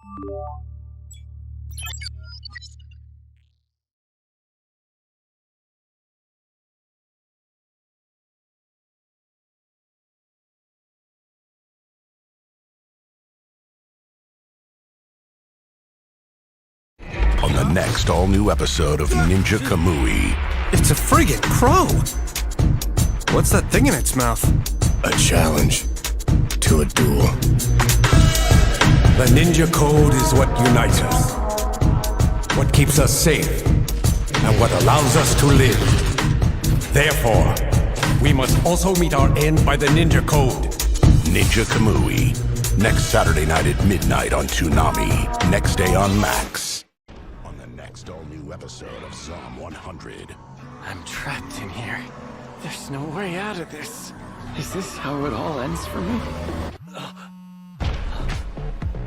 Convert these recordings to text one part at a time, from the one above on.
On the next all-new episode of Ninja Kamui. It's a friggin' crow! What's that thing in its mouth? A challenge to a duel. The Ninja Code is what unites us. What keeps us safe. And what allows us to live. Therefore, we must also meet our end by the Ninja Code. Ninja Kamui. Next Saturday night at midnight on Toonami. Next day on Max. Next all-new episode of Psalm 100. I'm trapped in here. There's no way out of this. Is this how it all ends for me?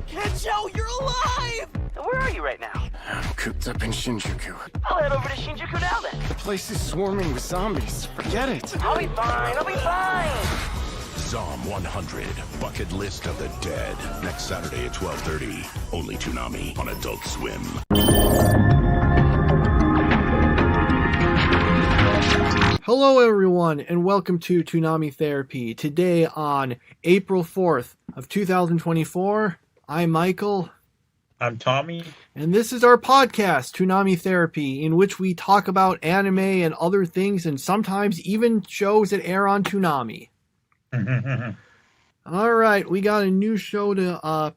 Kencho, you're alive! Where are you right now? I'm cooped up in Shinjuku. I'll head over to Shinjuku now then. The place is swarming with zombies. Forget it. I'll be fine, I'll be fine! Psalm 100, Bucket List of the Dead. Next Saturday at 12:30. Only Toonami on Adult Swim. Hello everyone, and welcome to Toonami Therapy. Today on April 4th of 2024, I'm Michael. I'm Tommy. And this is our podcast, Toonami Therapy, in which we talk about anime and other things, and sometimes even shows that air on Toonami. Alright, we got a new show to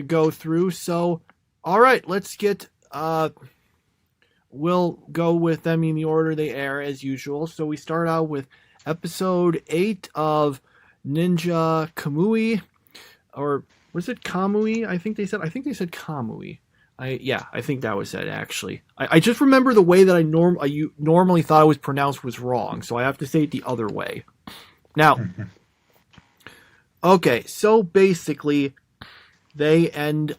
go through, so alright, let's get we'll go with them in the order they air as usual. So we start out with episode 8 of Ninja Kamui, or was it Kamui? I think they said Kamui. I think that was it actually. I just remember the way that I normally thought it was pronounced was wrong, so I have to say it the other way. Now, okay, so basically they end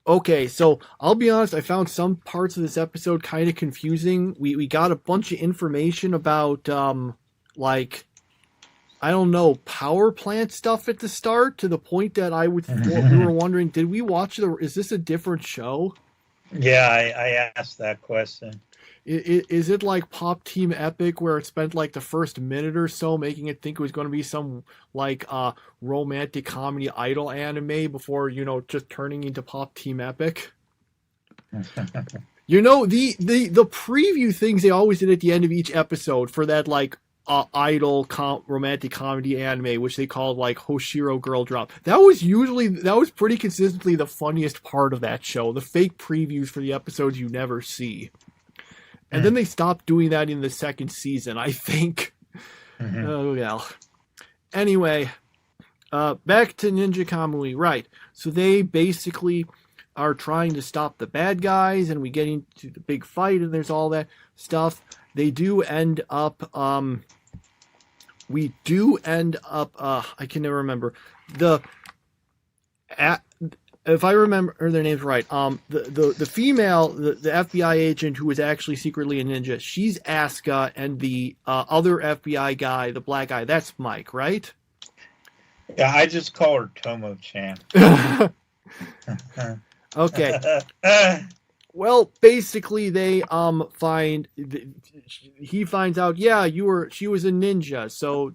Okay, so I'll be honest, I found some parts of this episode kind of confusing. We got a bunch of information about, I don't know, power plant stuff at the start, to the point that we were wondering, did we watch is this a different show? Yeah, I asked that question. Is it like Pop Team Epic, where it spent like the first minute or so making it think it was going to be some romantic comedy idol anime before, just turning into Pop Team Epic? The preview things they always did at the end of each episode for that idol romantic comedy anime, which they called Hoshiro Girl Drop. That was pretty consistently the funniest part of that show. The fake previews for the episodes you never see. And then they stopped doing that in the second season, I think. Oh, well. Anyway, back to Ninja Kamui. Right. So they basically are trying to stop the bad guys, and we get into the big fight, and there's all that stuff. They do end up... I can never remember. If I remember their names right, the female, the FBI agent who was actually secretly a ninja, she's Asuka, and the other FBI guy, the black guy, that's Mike, right? Yeah, I just call her Tomo-chan. Okay. Well, basically, they he finds out, she was a ninja, so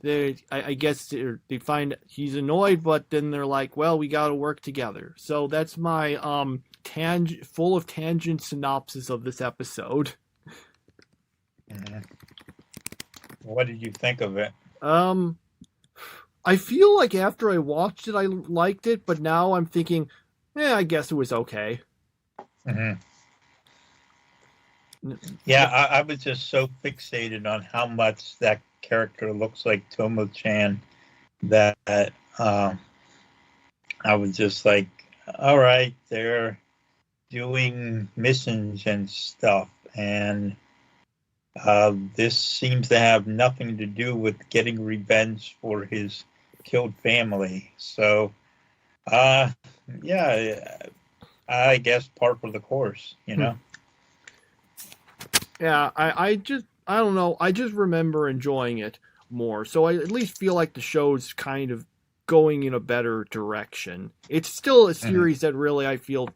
I guess they find he's annoyed, but then they're like, well, we got to work together. So that's my full of tangent synopsis of this episode. What did you think of it? I feel like after I watched it, I liked it, but now I'm thinking, I guess it was okay. Mm-hmm. Yeah, I was just so fixated on how much that character looks like Tomo-chan that I was just like, all right, they're doing missions and stuff, and this seems to have nothing to do with getting revenge for his killed family. So, yeah, I guess par for the course, Yeah, I don't know. I just remember enjoying it more. So I at least feel like the show's kind of going in a better direction. It's still a series that really I feel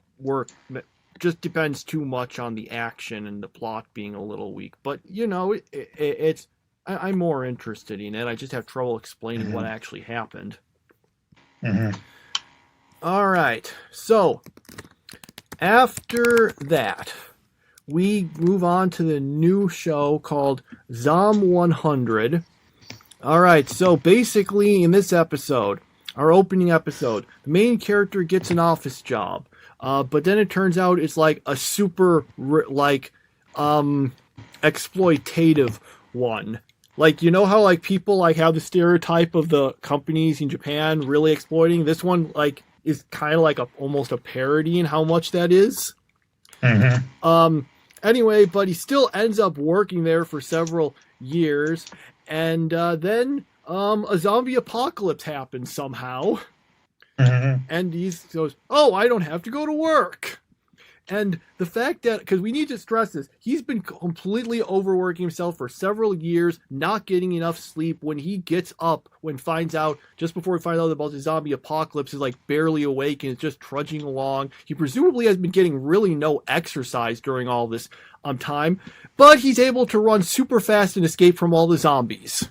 just depends too much on the action and the plot being a little weak. But it's I'm more interested in it. I just have trouble explaining what actually happened. All right, so after that, we move on to the new show called Zom 100. All right, so basically in this episode, our opening episode, the main character gets an office job, but then it turns out it's like a super exploitative one. Like, you know how like people like have the stereotype of the companies in Japan really exploiting? This one like is kind of like almost a parody in how much that is. Anyway, but he still ends up working there for several years, and then a zombie apocalypse happens somehow, and he goes, "Oh, I don't have to go to work." And the fact that, because we need to stress this, he's been completely overworking himself for several years, not getting enough sleep. When he gets up, just before he finds out about the zombie apocalypse, is like barely awake and is just trudging along. He presumably has been getting really no exercise during all this time, but he's able to run super fast and escape from all the zombies.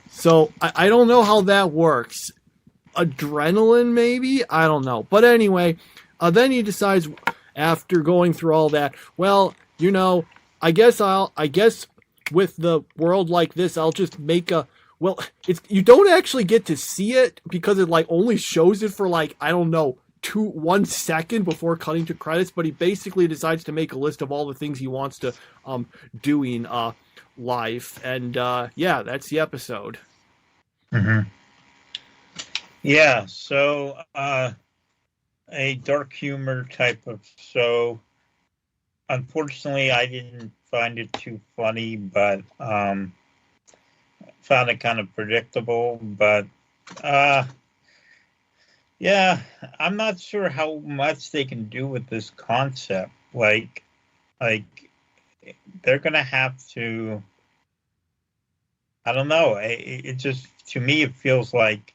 So I don't know how that works. Adrenaline, maybe? I don't know. But anyway, then he decides, after going through all that, well, I guess with the world like this, I'll just make you don't actually get to see it because it like only shows it for like, I don't know, 1 second before cutting to credits, but he basically decides to make a list of all the things he wants to do in life, and that's the episode. Yeah, so a dark humor type of show. Unfortunately, I didn't find it too funny, but found it kind of predictable. But yeah, I'm not sure how much they can do with this concept. Like they're gonna have to. I don't know. It just, to me, it feels like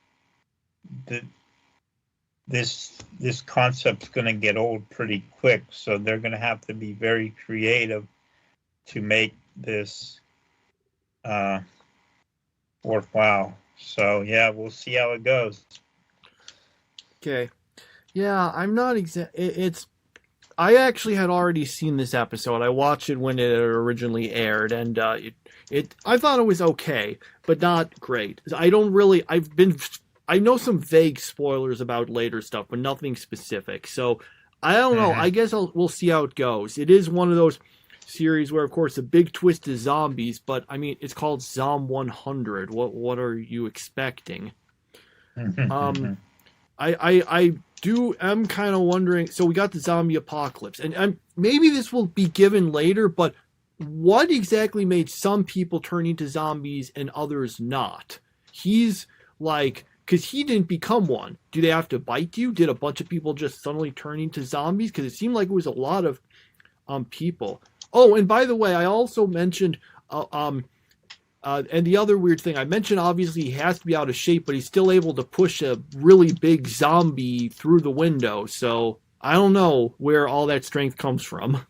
this concept's going to get old pretty quick, so they're going to have to be very creative to make this worthwhile. So yeah, we'll see how it goes. Okay. Yeah, I'm not I actually had already seen this episode. I watched it when it originally aired, and I thought it was okay, but not great. I know some vague spoilers about later stuff, but nothing specific. So I don't know. I guess we'll see how it goes. It is one of those series where, of course, the big twist is zombies, but I mean, it's called Zom 100. What are you expecting? I am kind of wondering. So we got the zombie apocalypse, and maybe this will be given later, but what exactly made some people turn into zombies and others not? He's like, because he didn't become one. Do they have to bite you? Did a bunch of people just suddenly turn into zombies? Because it seemed like it was a lot of people. Oh, and by the way, I also mentioned, and the other weird thing, I mentioned obviously he has to be out of shape, but he's still able to push a really big zombie through the window. So I don't know where all that strength comes from.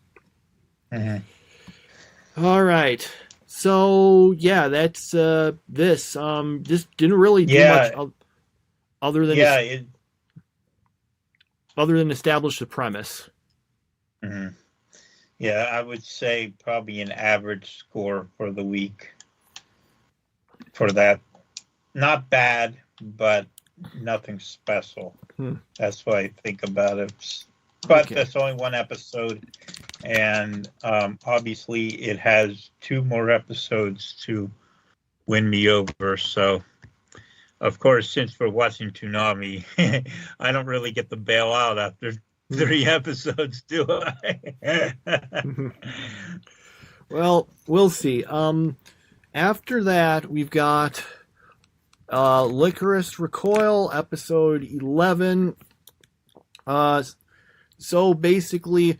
All right. So yeah, that's this. This didn't really do much other than establish the premise. Yeah, I would say probably an average score for the week for that. Not bad, but nothing special. That's what I think about it. But that's only one episode, and obviously it has 2 more episodes to win me over. So, of course, since we're watching Toonami, I don't really get to bail out after 3 episodes, do I? Well, we'll see. After that, we've got Lycoris Recoil, episode 11. So basically,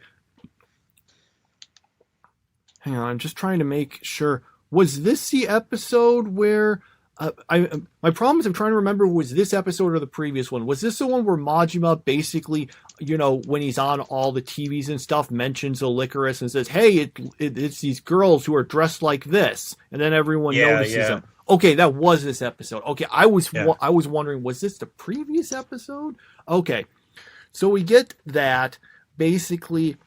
hang on, I'm just trying to make sure. Was this the episode where My problem is I'm trying to remember, was this episode or the previous one? Was this the one where Majima basically, when he's on all the TVs and stuff, mentions the Lycoris and says, "Hey, it's these girls who are dressed like this," and then everyone notices them. Okay, that was this episode. Okay, I was wondering, was this the previous episode? Okay, so we get that basically.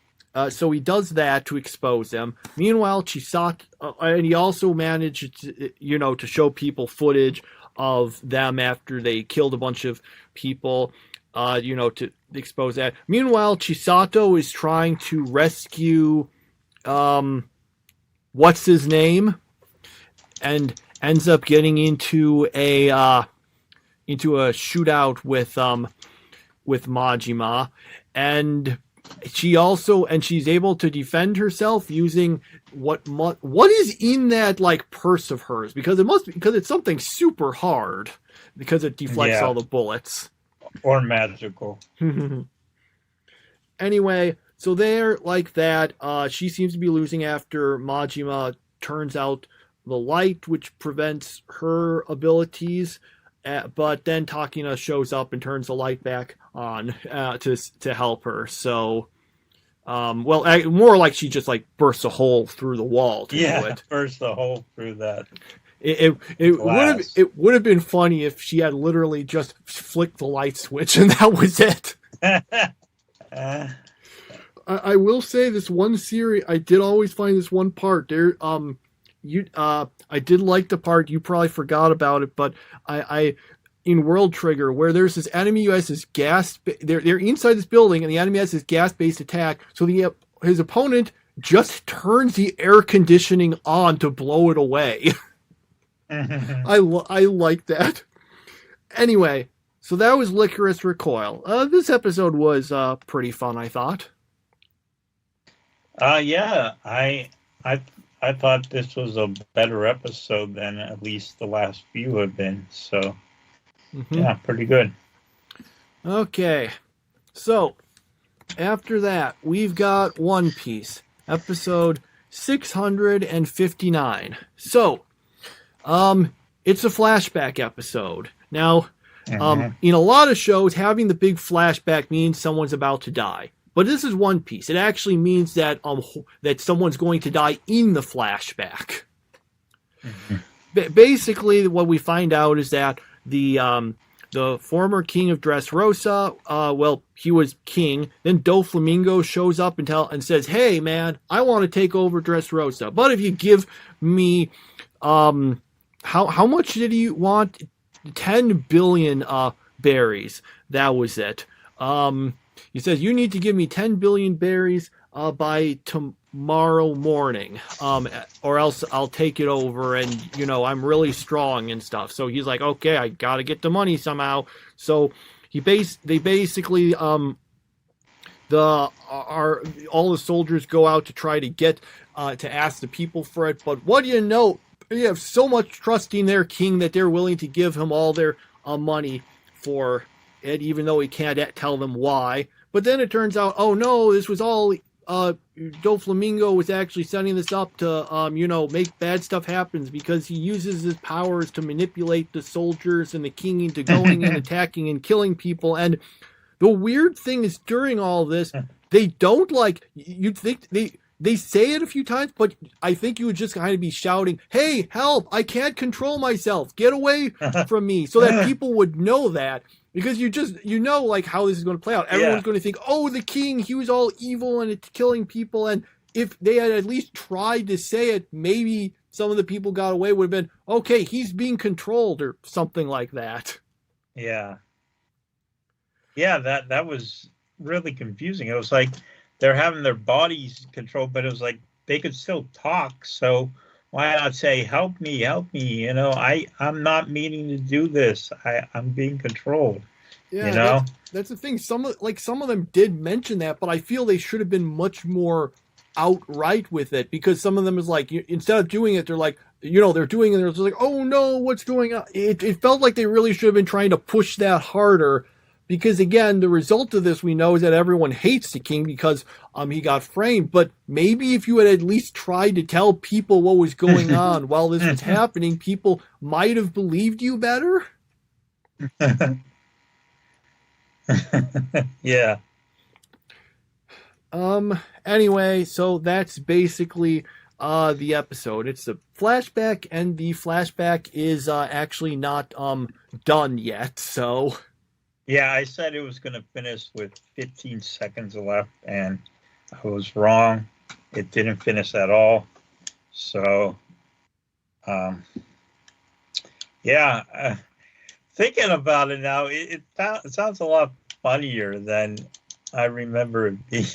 So he does that to expose them. Meanwhile, Chisaki, and he also managed, to show people footage of them after they killed a bunch of people, to expose that. Meanwhile, Chisato is trying to rescue, what's his name, and ends up getting into a shootout with Majima, and she's able to defend herself using what is in that purse of hers, because it's something super hard, because it deflects all the bullets. Or magical. Anyway, so they're like that. She seems to be losing after Majima turns out the light, which prevents her abilities. But then Takina shows up and turns the light back on to help her. So, more like she just bursts a hole through the wall to do it. Burst a hole through that. It would have been funny if she had literally just flicked the light switch and that was it. I will say this one series, I did always find this one part there. I did like the part, you probably forgot about it, but I in World Trigger, where there's this enemy who has this they're inside this building and the enemy has this gas-based attack, so his opponent just turns the air conditioning on to blow it away. I like that. Anyway, so that was Lycoris Recoil. This episode was pretty fun, I thought. Yeah, I thought this was a better episode than at least the last few have been. So, yeah, pretty good. Okay, so after that, we've got One Piece, episode 659. So, it's a flashback episode. Now, in a lot of shows, having the big flashback means someone's about to die. But this is One Piece. It actually means that that someone's going to die in the flashback. Basically, what we find out is that the former king of Dressrosa, he was king. Then Doflamingo shows up and says, "Hey, man, I want to take over Dressrosa. But if you give me, how much did he want? 10 billion berries. That was it. He says, you need to give me 10 billion berries by tomorrow morning, or else I'll take it over, and, I'm really strong and stuff." So he's like, okay, I gotta get the money somehow. So they basically, all the soldiers go out to try to get, to ask the people for it. But what do you know? They have so much trust in their king that they're willing to give him all their money for it, even though he can't tell them why. But then it turns out, oh no, this was all, Doflamingo was actually setting this up to, make bad stuff happen, because he uses his powers to manipulate the soldiers and the king into going and attacking and killing people. And the weird thing is, during all this, they don't you'd think they say it a few times, but I think you would just kind of be shouting, "Hey, help, I can't control myself, get away from me," so that people would know that. Because how this is going to play out. Everyone's going to think, oh, the king, he was all evil and it's killing people. And if they had at least tried to say it, maybe some of the people got away, would have been, okay, he's being controlled or something like that. Yeah. Yeah, that was really confusing. It was like they're having their bodies controlled, but it was like they could still talk. So why not say, help me, I'm not meaning to do this. I'm being controlled. Yeah, that's the thing. Some of them did mention that, but I feel they should have been much more outright with it, because some of them is like, instead of doing it, they're like, they're doing it, and they're like, oh no, what's going on? It felt like they really should have been trying to push that harder, because again, the result of this we know is that everyone hates the king because he got framed. But maybe if you had at least tried to tell people what was going on while this was happening, people might have believed you better. Yeah. Anyway, so that's basically the episode. It's a flashback, and the flashback is actually not done yet. So Yeah, I said it was going to finish with 15 seconds left, and I was wrong. It didn't finish at all. So, yeah, thinking about it now, it sounds a lot funnier than I remember it being.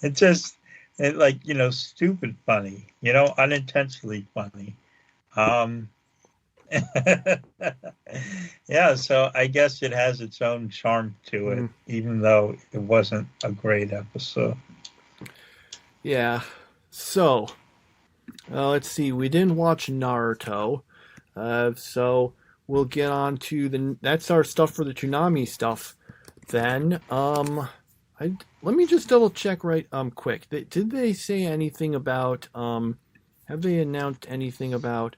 It just, like, stupid funny, unintentionally funny. Yeah, so I guess it has its own charm to it, even though it wasn't a great episode. yeah, so let's see. We didn't watch Naruto, so we'll get on to that's our stuff for the Toonami stuff. Then, let me just double check quick. Did they say anything about have they announced anything about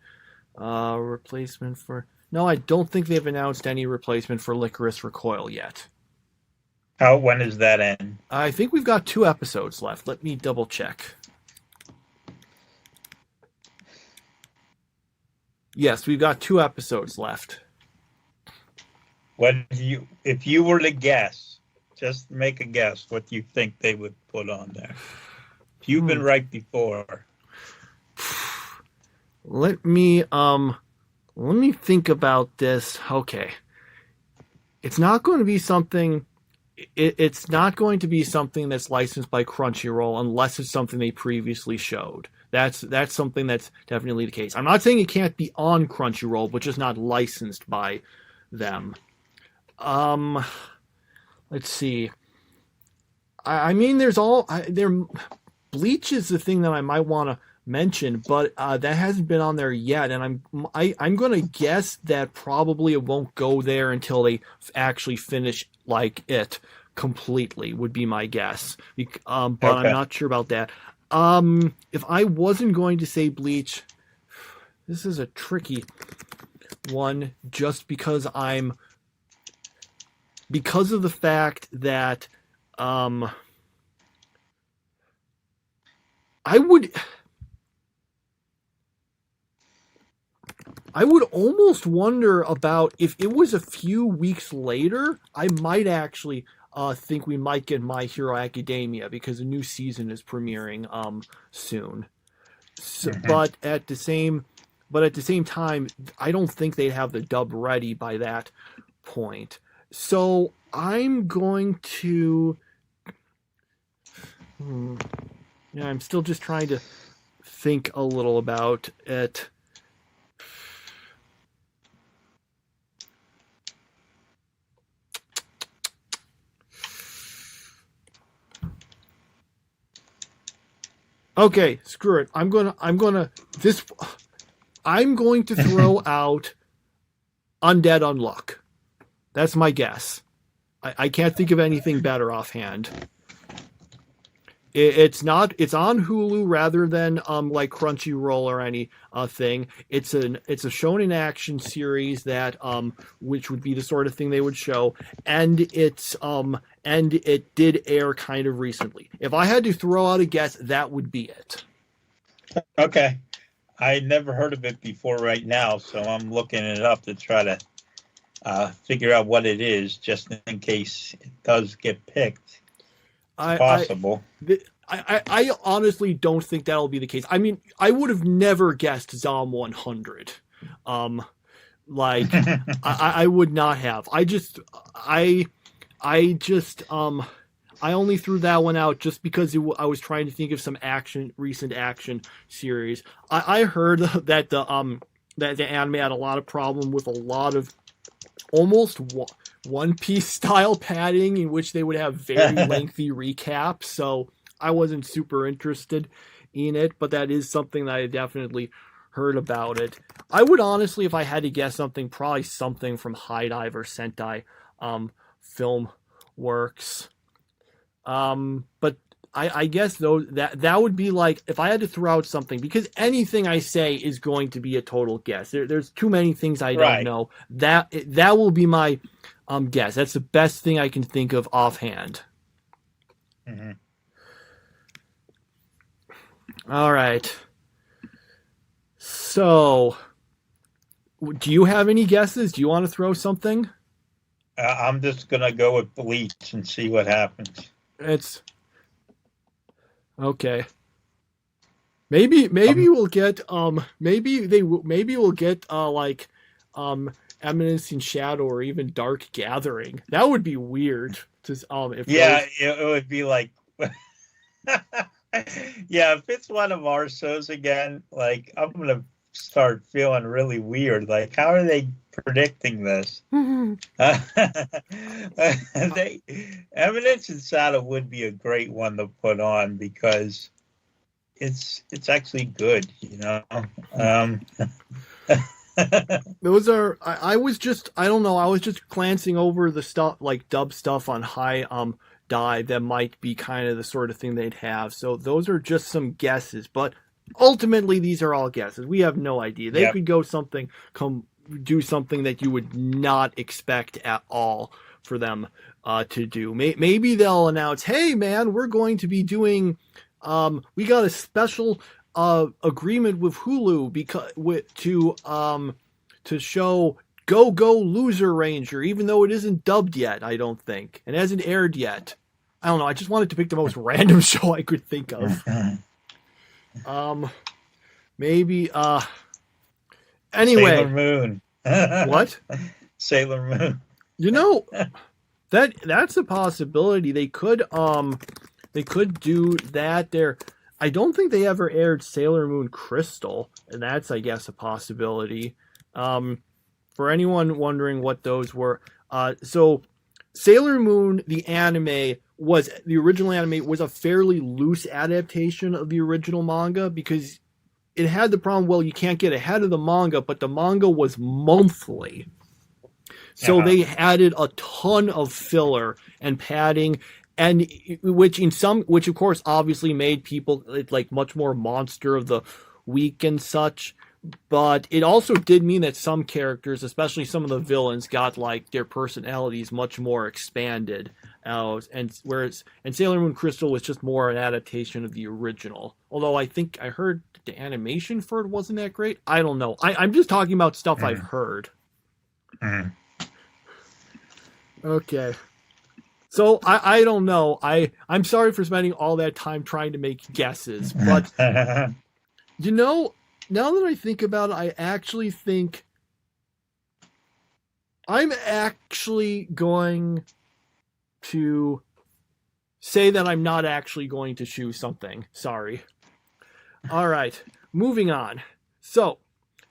replacement for? No, I don't think they've announced any replacement for Lycoris Recoil yet. When does that end? I think we've got 2 episodes left. Let me double check. Yes, we've got 2 episodes left. If you were to guess, just make a guess, what do you think they would put on there? You've been right before. Let me think about this. Okay. It's not going to be something it's not going to be something that's licensed by Crunchyroll unless it's something they previously showed. That's something that's definitely the case. I'm not saying it can't be on Crunchyroll, but just not licensed by them. Let's see. I mean, Bleach is the thing that I might want to mention, but that hasn't been on there yet, and I'm going to guess that probably it won't go there until they actually finish it completely, would be my guess. But okay. I'm not sure about that. If I wasn't going to say Bleach, this is a tricky one, just because of the fact that I would almost wonder about if it was a few weeks later, I might actually think we might get My Hero Academia, because a new season is premiering soon. So, but at the same time, I don't think they'd have the dub ready by that point. So I'm going to. I'm still just trying to think a little about it. Okay, screw it. I'm going to throw out Undead Unluck. That's my guess. I can't think of anything better offhand. It's on Hulu rather than like Crunchyroll or any thing. It's a shonen action series that which would be the sort of thing they would show, and it did air kind of recently. If I had to throw out a guess, that would be it. Okay, I never heard of it before right now, so I'm looking it up to try to figure out what it is, just in case it does get picked. It's possible. I honestly don't think that'll be the case. I mean, I would have never guessed Zom 100. I would not have. I only threw that one out just because I was trying to think of some recent action series. I heard that the anime had a lot of problem with a lot of almost One Piece style padding, in which they would have very lengthy recaps. So I wasn't super interested in it, but that is something that I definitely heard about it. I would honestly, if I had to guess something, probably something from High Dive or Sentai film works. But I guess though that would be like if I had to throw out something, because anything I say is going to be a total guess. There's too many things I don't know. That will be my guess. That's the best thing I can think of offhand. Mm-hmm. All right. So, do you have any guesses? Do you want to throw something? I'm just gonna go with Bleach and see what happens. It's okay. Maybe we'll get maybe we'll get like Eminence in Shadow or even Dark Gathering. That would be weird. If it would be like yeah, if it's one of our shows again, like I'm gonna start feeling really weird. Like, how are they predicting this? Eminence and Shadow would be a great one to put on because it's actually good, you know. Those are I was just glancing over the stuff like dub stuff on High Dive that might be kind of the sort of thing they'd have. So those are just some guesses, but ultimately these are all guesses. We have no idea. They could do something that you would not expect at all for them to do. Maybe they'll announce, "Hey man, we're going to be doing we got a special agreement with Hulu to show Go Go Loser Ranger," even though it isn't dubbed yet, I don't think, and hasn't aired yet. I don't know. I just wanted to pick the most random show I could think of. Maybe. Anyway. Sailor Moon. What? Sailor Moon. You know, that's a possibility. They could do that there. I don't think they ever aired Sailor Moon Crystal, and that's, I guess, a possibility. For anyone wondering what those were, so Sailor Moon, the original anime, was a fairly loose adaptation of the original manga because it had the problem, well, you can't get ahead of the manga, but the manga was monthly. So they added a ton of filler and padding, and which of course obviously made people like much more monster of the week and such. But it also did mean that some characters, especially some of the villains, got like their personalities much more expanded. And Sailor Moon Crystal was just more an adaptation of the original. Although I think I heard the animation for it wasn't that great. I don't know. I'm just talking about stuff I've heard. Okay. So I don't know. I'm sorry for spending all that time trying to make guesses, but you know, now that I think about it, I actually think I'm actually going to say that I'm not actually going to choose something. Sorry. All right, moving on. So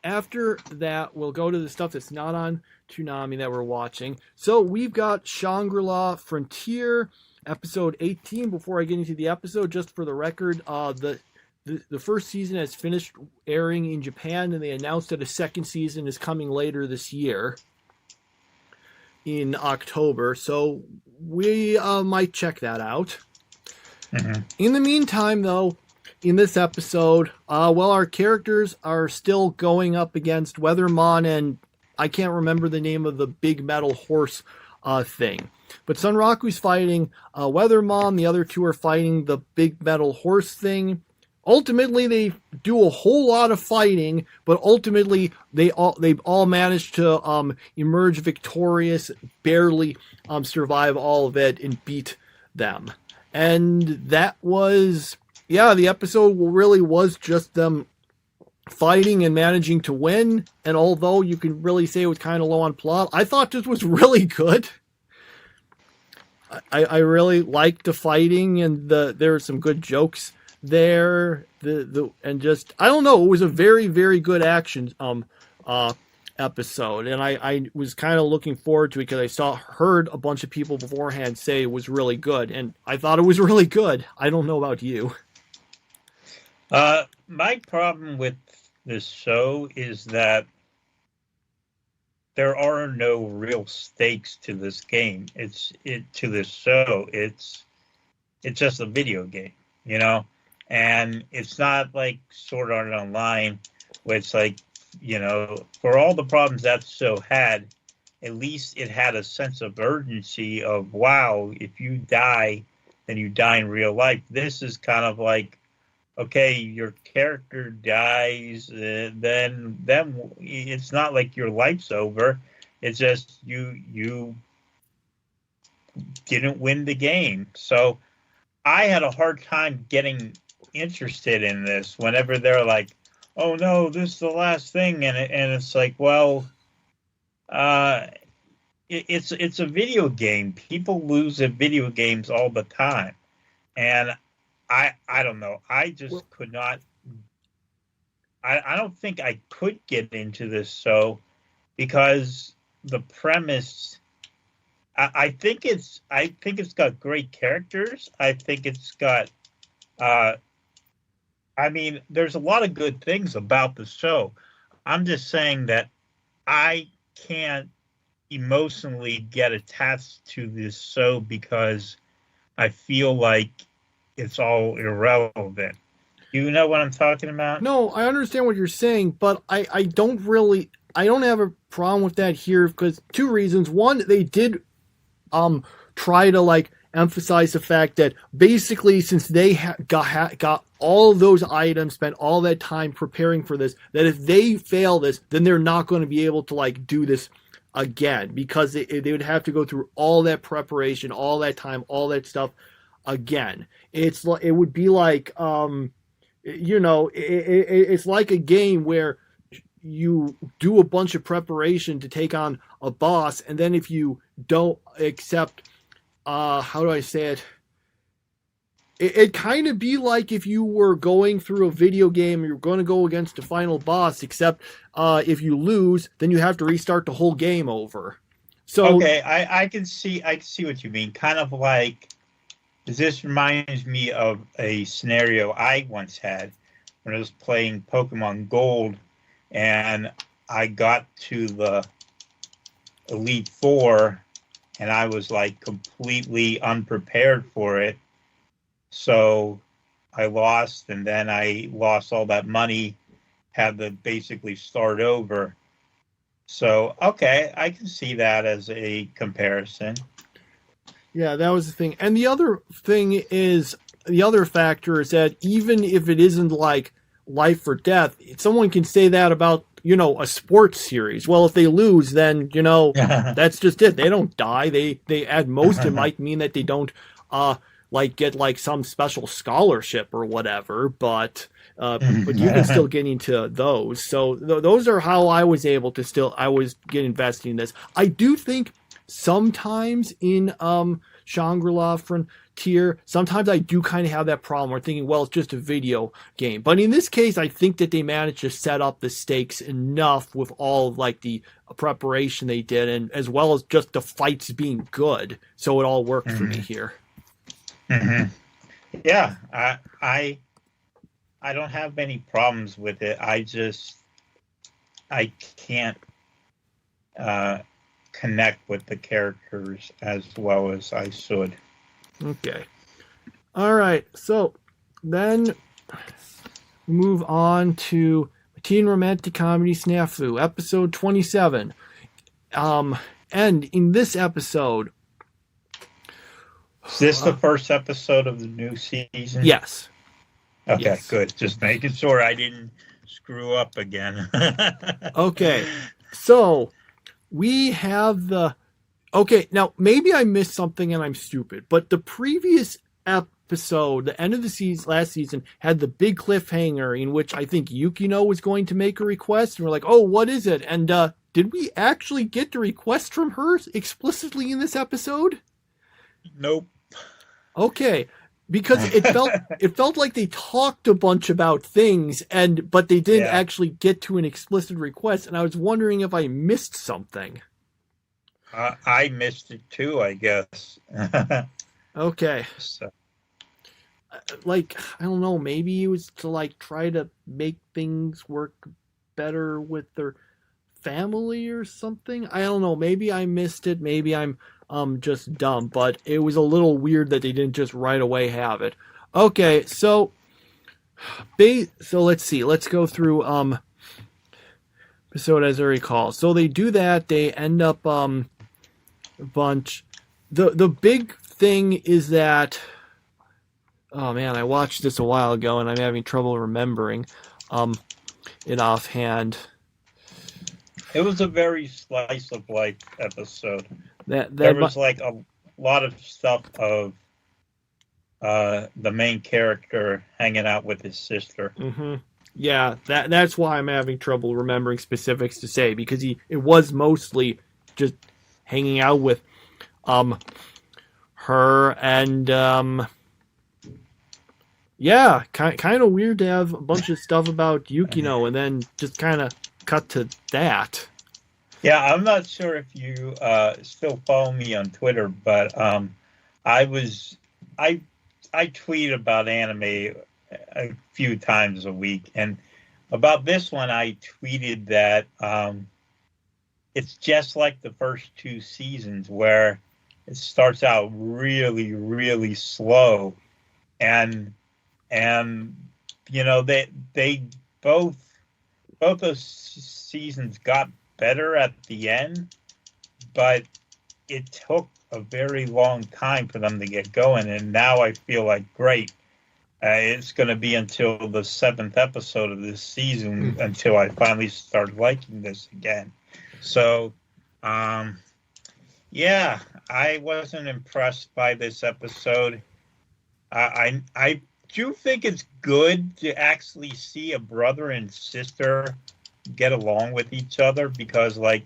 after that, we'll go to the stuff that's not on Toonami that we're watching. So we've got Shangri-La Frontier, episode 18. Before I get into the episode, just for the record, the first season has finished airing in Japan, and they announced that a second season is coming later this year in October. So we might check that out. In the meantime, though, in this episode, our characters are still going up against Weathermon, and I can't remember the name of the big metal horse thing. But Sunraku's fighting Weathermon, the other two are fighting the big metal horse thing. Ultimately, they do a whole lot of fighting, but ultimately they've all managed to emerge victorious, barely survive all of it, and beat them. And that was, the episode really was just them fighting and managing to win. And although you can really say it was kind of low on plot, I thought this was really good. I really liked the fighting, and there were some good jokes there. And just, I don't know, it was a very, very good action episode, and I was kind of looking forward to it because I heard a bunch of people beforehand say it was really good, and I thought it was really good. I don't know about you. My problem with this show is that there are no real stakes to this game. To this show. It's just a video game, you know, and it's not like Sword Art Online, where it's like, you know, for all the problems that show had, at least it had a sense of urgency of, wow, if you die, then you die in real life. This is kind of like, okay, your character dies, then it's not like your life's over. It's just you didn't win the game. So I had a hard time getting interested in this whenever they're like, oh no, this is the last thing, and it's like, well, it's a video game. People lose at video games all the time, and I don't know. I just could not. I don't think I could get into this show because the premise. I think it's got great characters. I think it's got. I mean, there's a lot of good things about the show. I'm just saying that I can't emotionally get attached to this show because I feel like it's all irrelevant. You know what I'm talking about? No, I understand what you're saying, but I don't have a problem with that here because two reasons. One, they did try to like emphasize the fact that basically since they got all of those items, spent all that time preparing for this, that if they fail this, then they're not going to be able to like do this again because they would have to go through all that preparation, all that time, all that stuff again. It would be like you know, it's like a game where you do a bunch of preparation to take on a boss, and then if you don't accept, how do I say it? It kind of be like if you were going through a video game, you're going to go against the final boss, except if you lose, then you have to restart the whole game over. So okay, I can see what you mean. Kind of like, this reminds me of a scenario I once had when I was playing Pokemon Gold, and I got to the Elite Four, and I was like completely unprepared for it. So I lost, and then I lost all that money, had to basically start over. So, okay, I can see that as a comparison. Yeah, that was the thing. And the other factor is that even if it isn't like life or death, someone can say that about, you know, a sports series. Well, if they lose, then, you know, that's just it. They don't die. They at most, it might mean that they don't, like get like some special scholarship or whatever, but you can still get into those. So those are how I was able to I was get invested in this. I do think sometimes in Shangri-La Frontier, sometimes I do kind of have that problem where thinking, well, it's just a video game. But in this case, I think that they managed to set up the stakes enough with all of like the preparation they did, and as well as just the fights being good. So it all worked for me here. Mm-hmm. Yeah, I don't have many problems with it. I can't connect with the characters as well as I should. Okay. All right. So then move on to teen romantic comedy SNAFU, episode 27. And in this episode, is this the first episode of the new season? Yes. Okay, yes. Good. Just making sure I didn't screw up again. Okay. So we have okay, now maybe I missed something and I'm stupid, but the previous episode, the end of the season, last season, had the big cliffhanger in which I think Yukino was going to make a request, and we're like, oh, what is it? And did we actually get the request from her explicitly in this episode? Nope. Okay, because it felt like they talked a bunch about things, but they didn't actually get to an explicit request, and I was wondering if I missed something. I missed it too, I guess. Okay. So. Like, I don't know, maybe it was to like try to make things work better with their family or something. I don't know. Maybe I missed it. Maybe I'm just dumb. But it was a little weird that they didn't just right away have it. Okay, so let's see. Let's go through episode as I recall. So they do that. They end up a bunch. The big thing is that, oh man, I watched this a while ago and I'm having trouble remembering it offhand. It was a very slice of life episode. That there was like a lot of stuff of the main character hanging out with his sister. Mm-hmm. Yeah, that's why I'm having trouble remembering specifics to say, because it was mostly just hanging out with her and yeah, kind of weird to have a bunch of stuff about Yukino and then just kind of tweet to that. Yeah, I'm not sure if you still follow me on Twitter, but I tweet about anime a few times a week, and about this one I tweeted that it's just like the first two seasons where it starts out really, really slow, and you know they both those seasons got better at the end, but it took a very long time for them to get going, and now I feel like great. It's going to be until the 7th episode of this season until I finally start liking this again. So, yeah, I wasn't impressed by this episode. I do think it's good to actually see a brother and sister get along with each other, because like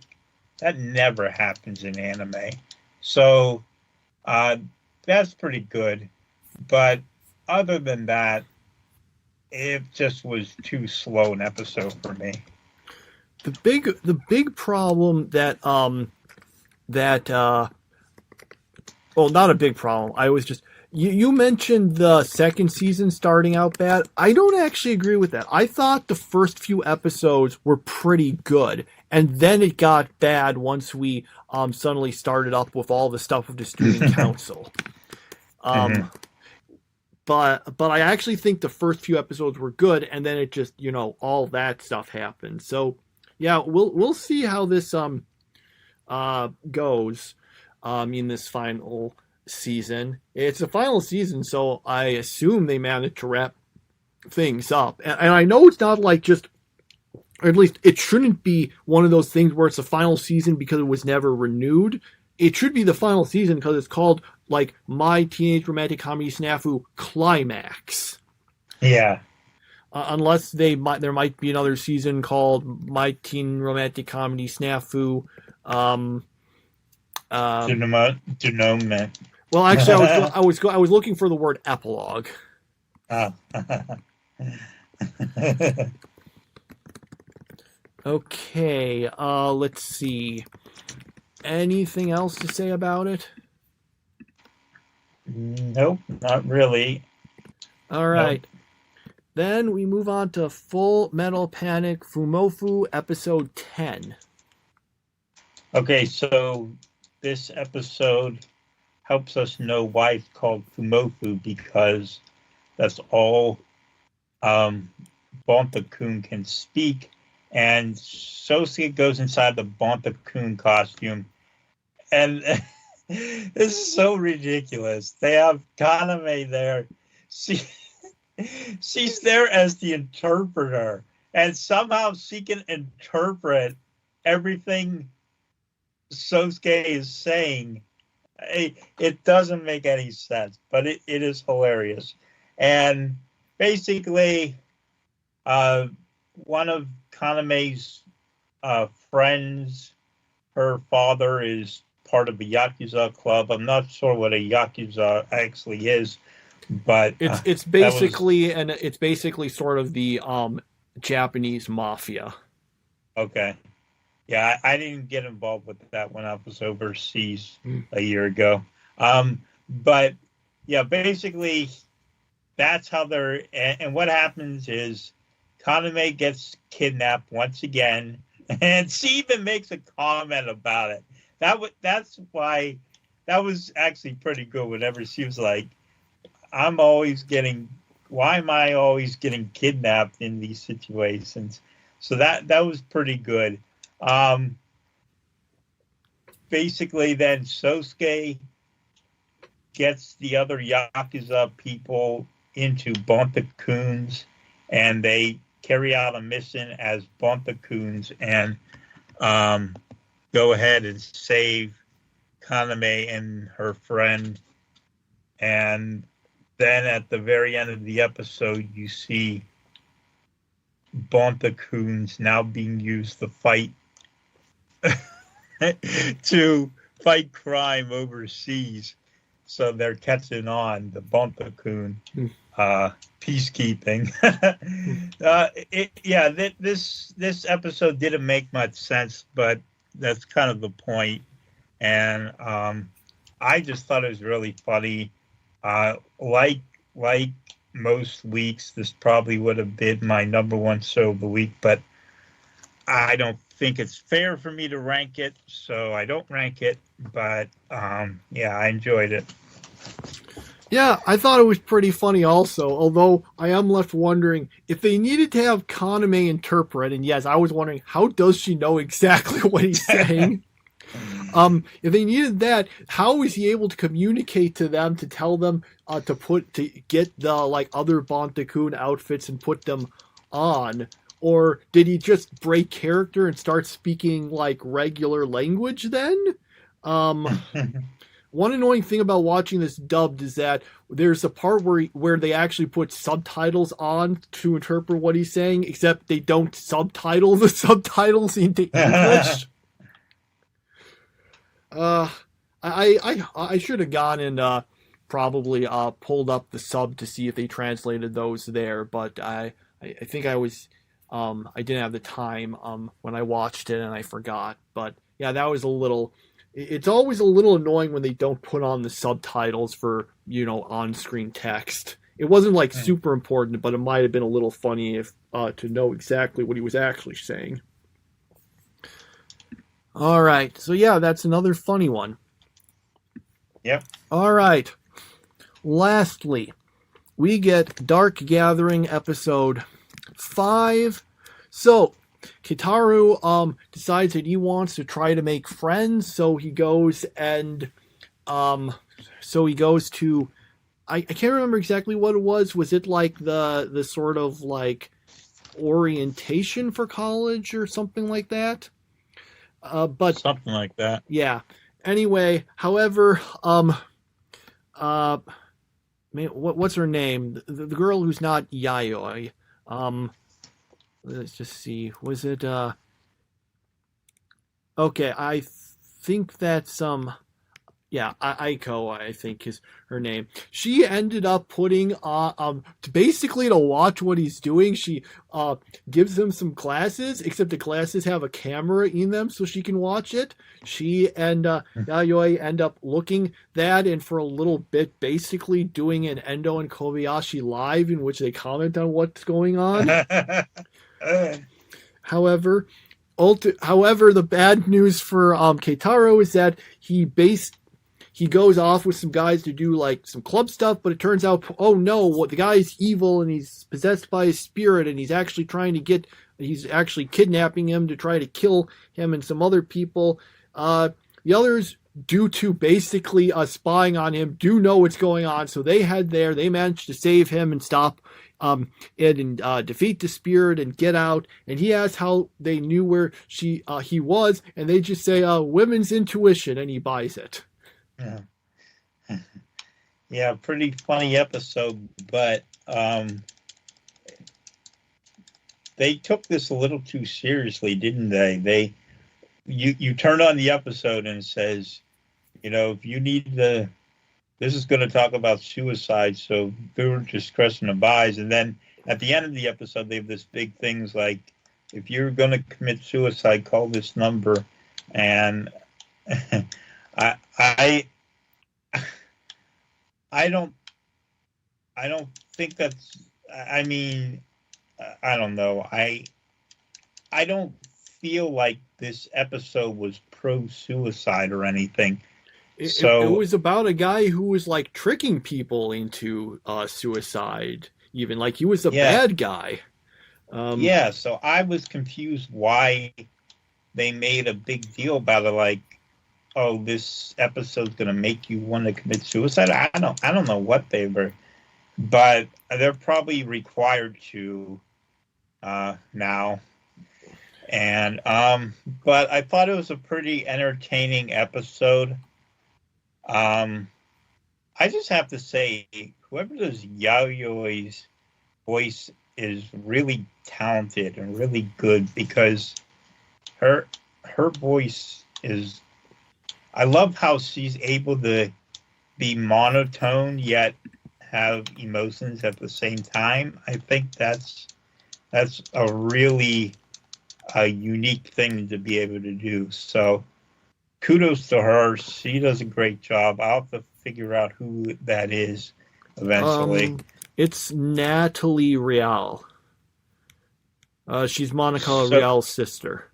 that never happens in anime. So that's pretty good. But other than that, it just was too slow an episode for me. The big problem that well, not a big problem. I was just you mentioned the second season starting out bad. I don't actually agree with that. I thought the first few episodes were pretty good, and then it got bad once we suddenly started up with all the stuff with the student council. But I actually think the first few episodes were good, and then it just, you know, all that stuff happened. So yeah, we'll see how this goes in this final season. It's a final season, so I assume they managed to wrap things up. And I know it's not like just, or at least it shouldn't be one of those things where it's a final season because it was never renewed. It should be the final season because it's called like My Teenage Romantic Comedy SNAFU Climax. Yeah. Unless there might be another season called My Teen Romantic Comedy SNAFU. Toonami. Well, actually, I was looking for the word epilogue. Oh. Okay, let's see. Anything else to say about it? Nope, not really. All right. Nope. Then we move on to Full Metal Panic Fumoffu episode 10. Okay, so this episode helps us know why it's called Fumoffu, because that's all Bonta-kun can speak. And Sosuke goes inside the Bonta-kun costume. And this is so ridiculous. They have Kaname there. She's there as the interpreter. And somehow she can interpret everything Sosuke is saying. It doesn't make any sense, but it is hilarious. And basically, one of Kaname's friends, her father is part of a Yakuza club. I'm not sure what a Yakuza actually is, but it's basically sort of the Japanese mafia. Okay. Yeah, I didn't get involved with that when I was overseas a year ago. But yeah, basically that's how and what happens is Kaname gets kidnapped once again And she even makes a comment about it. That's why that was actually pretty good. Whenever she was like, why am I always getting kidnapped in these situations? So that was pretty good. Basically, then Sosuke gets the other Yakuza people into Bonta-kuns, and they carry out a mission as Bonta-kuns and go ahead and save Kaname and her friend. And then at the very end of the episode, you see Bonta-kuns now being used to fight crime overseas. So they're catching on, the Bonta-kun peacekeeping. This episode didn't make much sense, but that's kind of the point. And I just thought it was really funny. Like most weeks, this probably would have been my number one show of the week, but I don't think it's fair for me to rank it, so I don't rank it. But I enjoyed it. Yeah, I thought it was pretty funny also, although I am left wondering if they needed to have Kaname interpret, and yes, I was wondering, how does she know exactly what he's saying? If they needed that, how is he able to communicate to them, to tell them to get the other Bonta-kun outfits and put them on? Or did he just break character and start speaking regular language then? One annoying thing about watching this dubbed is that there's a part where they actually put subtitles on to interpret what he's saying, except they don't subtitle the subtitles into English. I should have gone and probably pulled up the sub to see if they translated those there, but I think I didn't have the time when I watched it and I forgot. But yeah, that was a little. It's always a little annoying when they don't put on the subtitles for on-screen text. It wasn't super important, but it might have been a little funny if to know exactly what he was actually saying. All right, so yeah, that's another funny one. Yep. All right. Lastly, we get Dark Gathering episode 5. So, Kitaru decides that he wants to try to make friends, so he goes and to I can't remember exactly what it was. Was it the sort of orientation for college or something like that? But something like that. Yeah. Anyway, however, what's her name? The girl who's not Yayoi. Let's just see. Was it okay, I think that's Aiko, I think is her name. She ended up putting basically to watch what he's doing. She gives him some classes, except the classes have a camera in them so she can watch it. She and Yayoi end up looking that, and for a little bit basically doing an Endo and Kobayashi live in which they comment on what's going on. However, the bad news for Keitaro is that he goes off with some guys to do some club stuff, but it turns out, oh no, the guy's evil and he's possessed by his spirit, and he's actually kidnapping him to try to kill him and some other people. The others, due to basically spying on him, do know what's going on, so they head there. They manage to save him and stop it and defeat the spirit and get out. And he asks how they knew where he was, and they just say women's intuition, and he buys it. Yeah, pretty funny episode, but they took this a little too seriously, didn't they? You turn on the episode and it says, if you need this is going to talk about suicide, so viewer discretion advised. And then at the end of the episode, they have this big things like, if you're going to commit suicide, call this number. And I don't think that's. I mean, I don't know. I don't feel like this episode was pro-suicide or anything. It was about a guy who was like tricking people into suicide. Even like he was a bad guy. So I was confused why they made a big deal about it. Like, oh, this episode's gonna make you want to commit suicide. I don't know what they were, but they're probably required to now. And but I thought it was a pretty entertaining episode. I just have to say, whoever does Yaoyoi's voice is really talented and really good, because her voice is. I love how she's able to be monotone yet have emotions at the same time. I think that's a really unique thing to be able to do. So kudos to her. She does a great job. I'll have to figure out who that is eventually. It's Natalie Real. She's Monica Real's sister.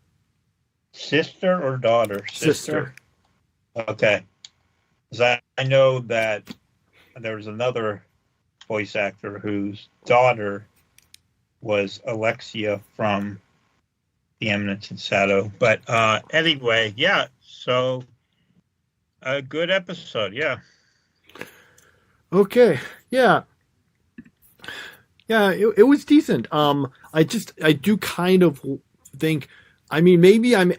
Sister or daughter? Sister. Okay. Because I know that there was another voice actor whose daughter was Alexia from The Eminence in Shadow. But anyway, yeah. So a good episode, yeah. Okay, yeah. Yeah, it was decent. I do kind of think, I mean, maybe I'm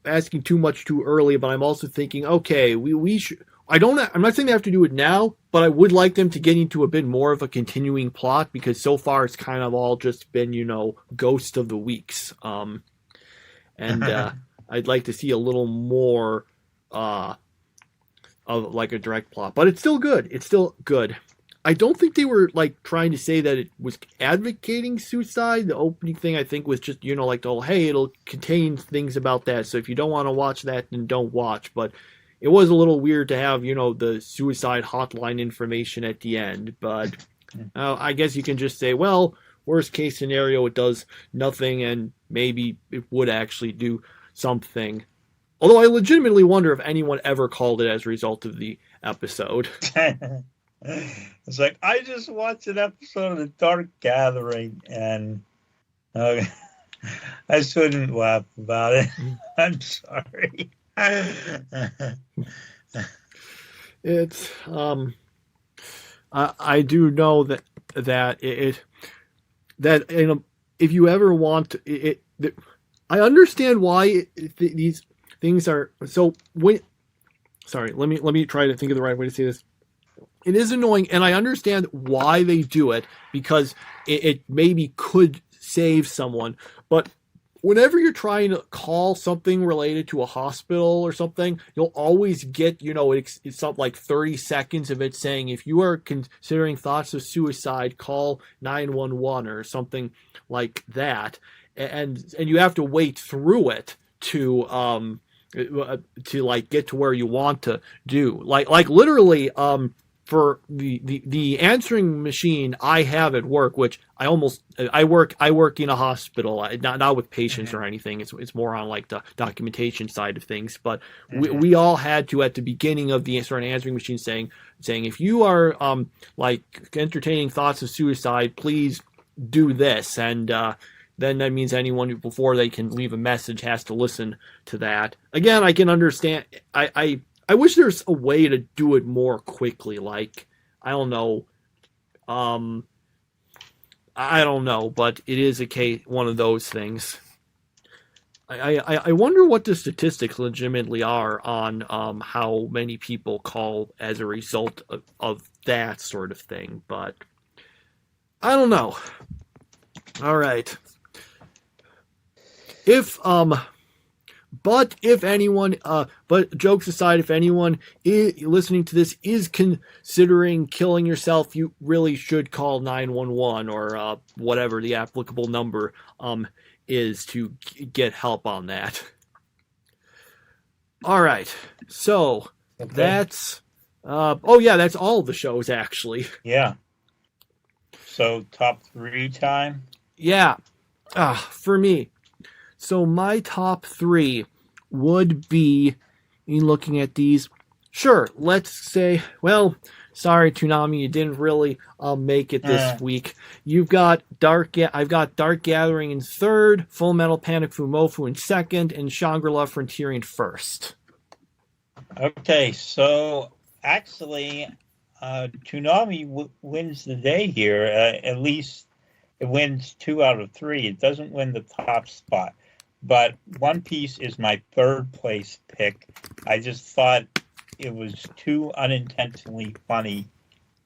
asking too much too early, but I'm also thinking, okay, we should. I'm not saying they have to do it now, but I would like them to get into a bit more of a continuing plot, because so far it's kind of all just been, Ghost of the Weeks. And I'd like to see a little more of like a direct plot, but it's still good. It's still good. I don't think they were like trying to say that it was advocating suicide. The opening thing, I think, was just, like the whole, hey, it'll contain things about that. So if you don't want to watch that, then don't watch. But it was a little weird to have, the suicide hotline information at the end. But I guess you can just say, well, worst case scenario, it does nothing, and maybe it would actually do something. Although I legitimately wonder if anyone ever called it as a result of the episode. It's like, I just watched an episode of The Dark Gathering, and I shouldn't laugh about it. I'm sorry. It's I do know that if you ever want it, I understand why these things are so. Sorry, let me try to think of the right way to say this. It is annoying, and I understand why they do it, because it maybe could save someone. But whenever you're trying to call something related to a hospital or something, you'll always get, it's something like 30 seconds of it saying, if you are considering thoughts of suicide, call 911 or something like that. And you have to wait through it to like get to where you want to do. Like literally, for the answering machine I have at work, which I work in a hospital, not with patients or anything. It's more on like the documentation side of things. But we all had to, at the beginning of the answering machine, saying if you are like entertaining thoughts of suicide, please do this. And then that means anyone before they can leave a message has to listen to that. Again, I can understand. I wish there's a way to do it more quickly. Like, I don't know, but it is one of those things. I wonder what the statistics legitimately are on how many people call as a result of that sort of thing. But I don't know. All right. But jokes aside, if anyone listening to this is considering killing yourself, you really should call 911 or whatever the applicable number is to get help on that. All right, so that's that's all the shows actually. Yeah. So top 3 time. Yeah, for me. So my top 3 would be, in looking at these, sure, let's say, well, sorry, Toonami, you didn't really make it this week. I've got Dark Gathering in 3rd, Full Metal Panic Fumoffu in 2nd, and Shangri-La Frontier in 1st. Okay, so actually, Toonami wins the day here. At least it wins 2 out of 3. It doesn't win the top spot. But One Piece is my 3rd place pick. I just thought it was too unintentionally funny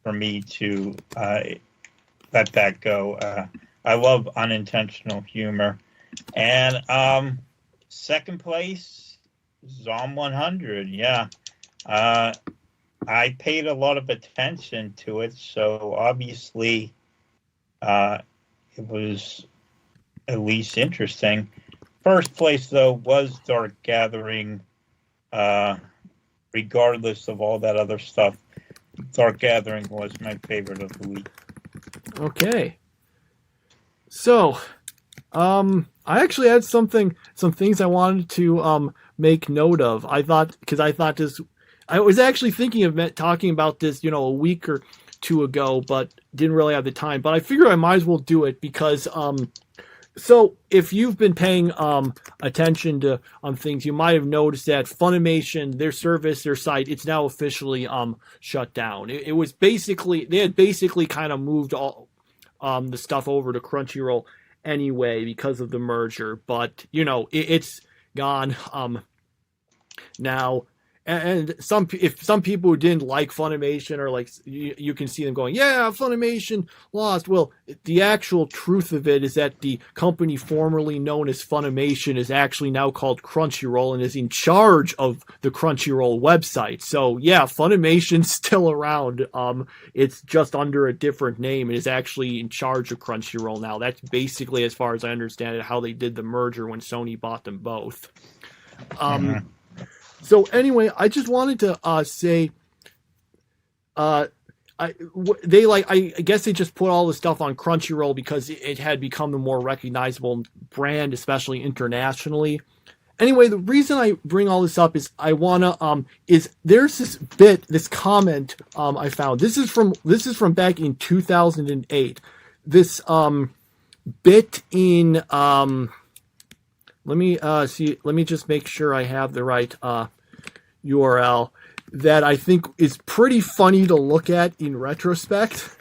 for me to let that go. I love unintentional humor. And 2nd place, Zom 100. Yeah. I paid a lot of attention to it, so obviously it was at least interesting. 1st place, though, was Dark Gathering. Regardless of all that other stuff, Dark Gathering was my favorite of the week. Okay. So, I actually had some things I wanted to make note of. I was actually thinking of talking about this, a week or 2 ago, but didn't really have the time. But I figured I might as well do it because, so if you've been paying attention to things, you might have noticed that Funimation, their site, it's now officially shut down. It was basically, they had basically kind of moved all the stuff over to Crunchyroll anyway because of the merger, but it's gone now. And if some people who didn't like Funimation or like, you can see them going, yeah, Funimation lost. Well, the actual truth of it is that the company formerly known as Funimation is actually now called Crunchyroll and is in charge of the Crunchyroll website. So yeah, Funimation's still around. It's just under a different name. It is actually in charge of Crunchyroll now. That's basically, as far as I understand it, how they did the merger when Sony bought them both. So anyway, I just wanted to say, I guess they just put all the stuff on Crunchyroll because it had become the more recognizable brand, especially internationally. Anyway, the reason I bring all this up is I wanna there's this comment I found. This is from back in 2008. This bit in let me just make sure I have the right URL that I think is pretty funny to look at in retrospect.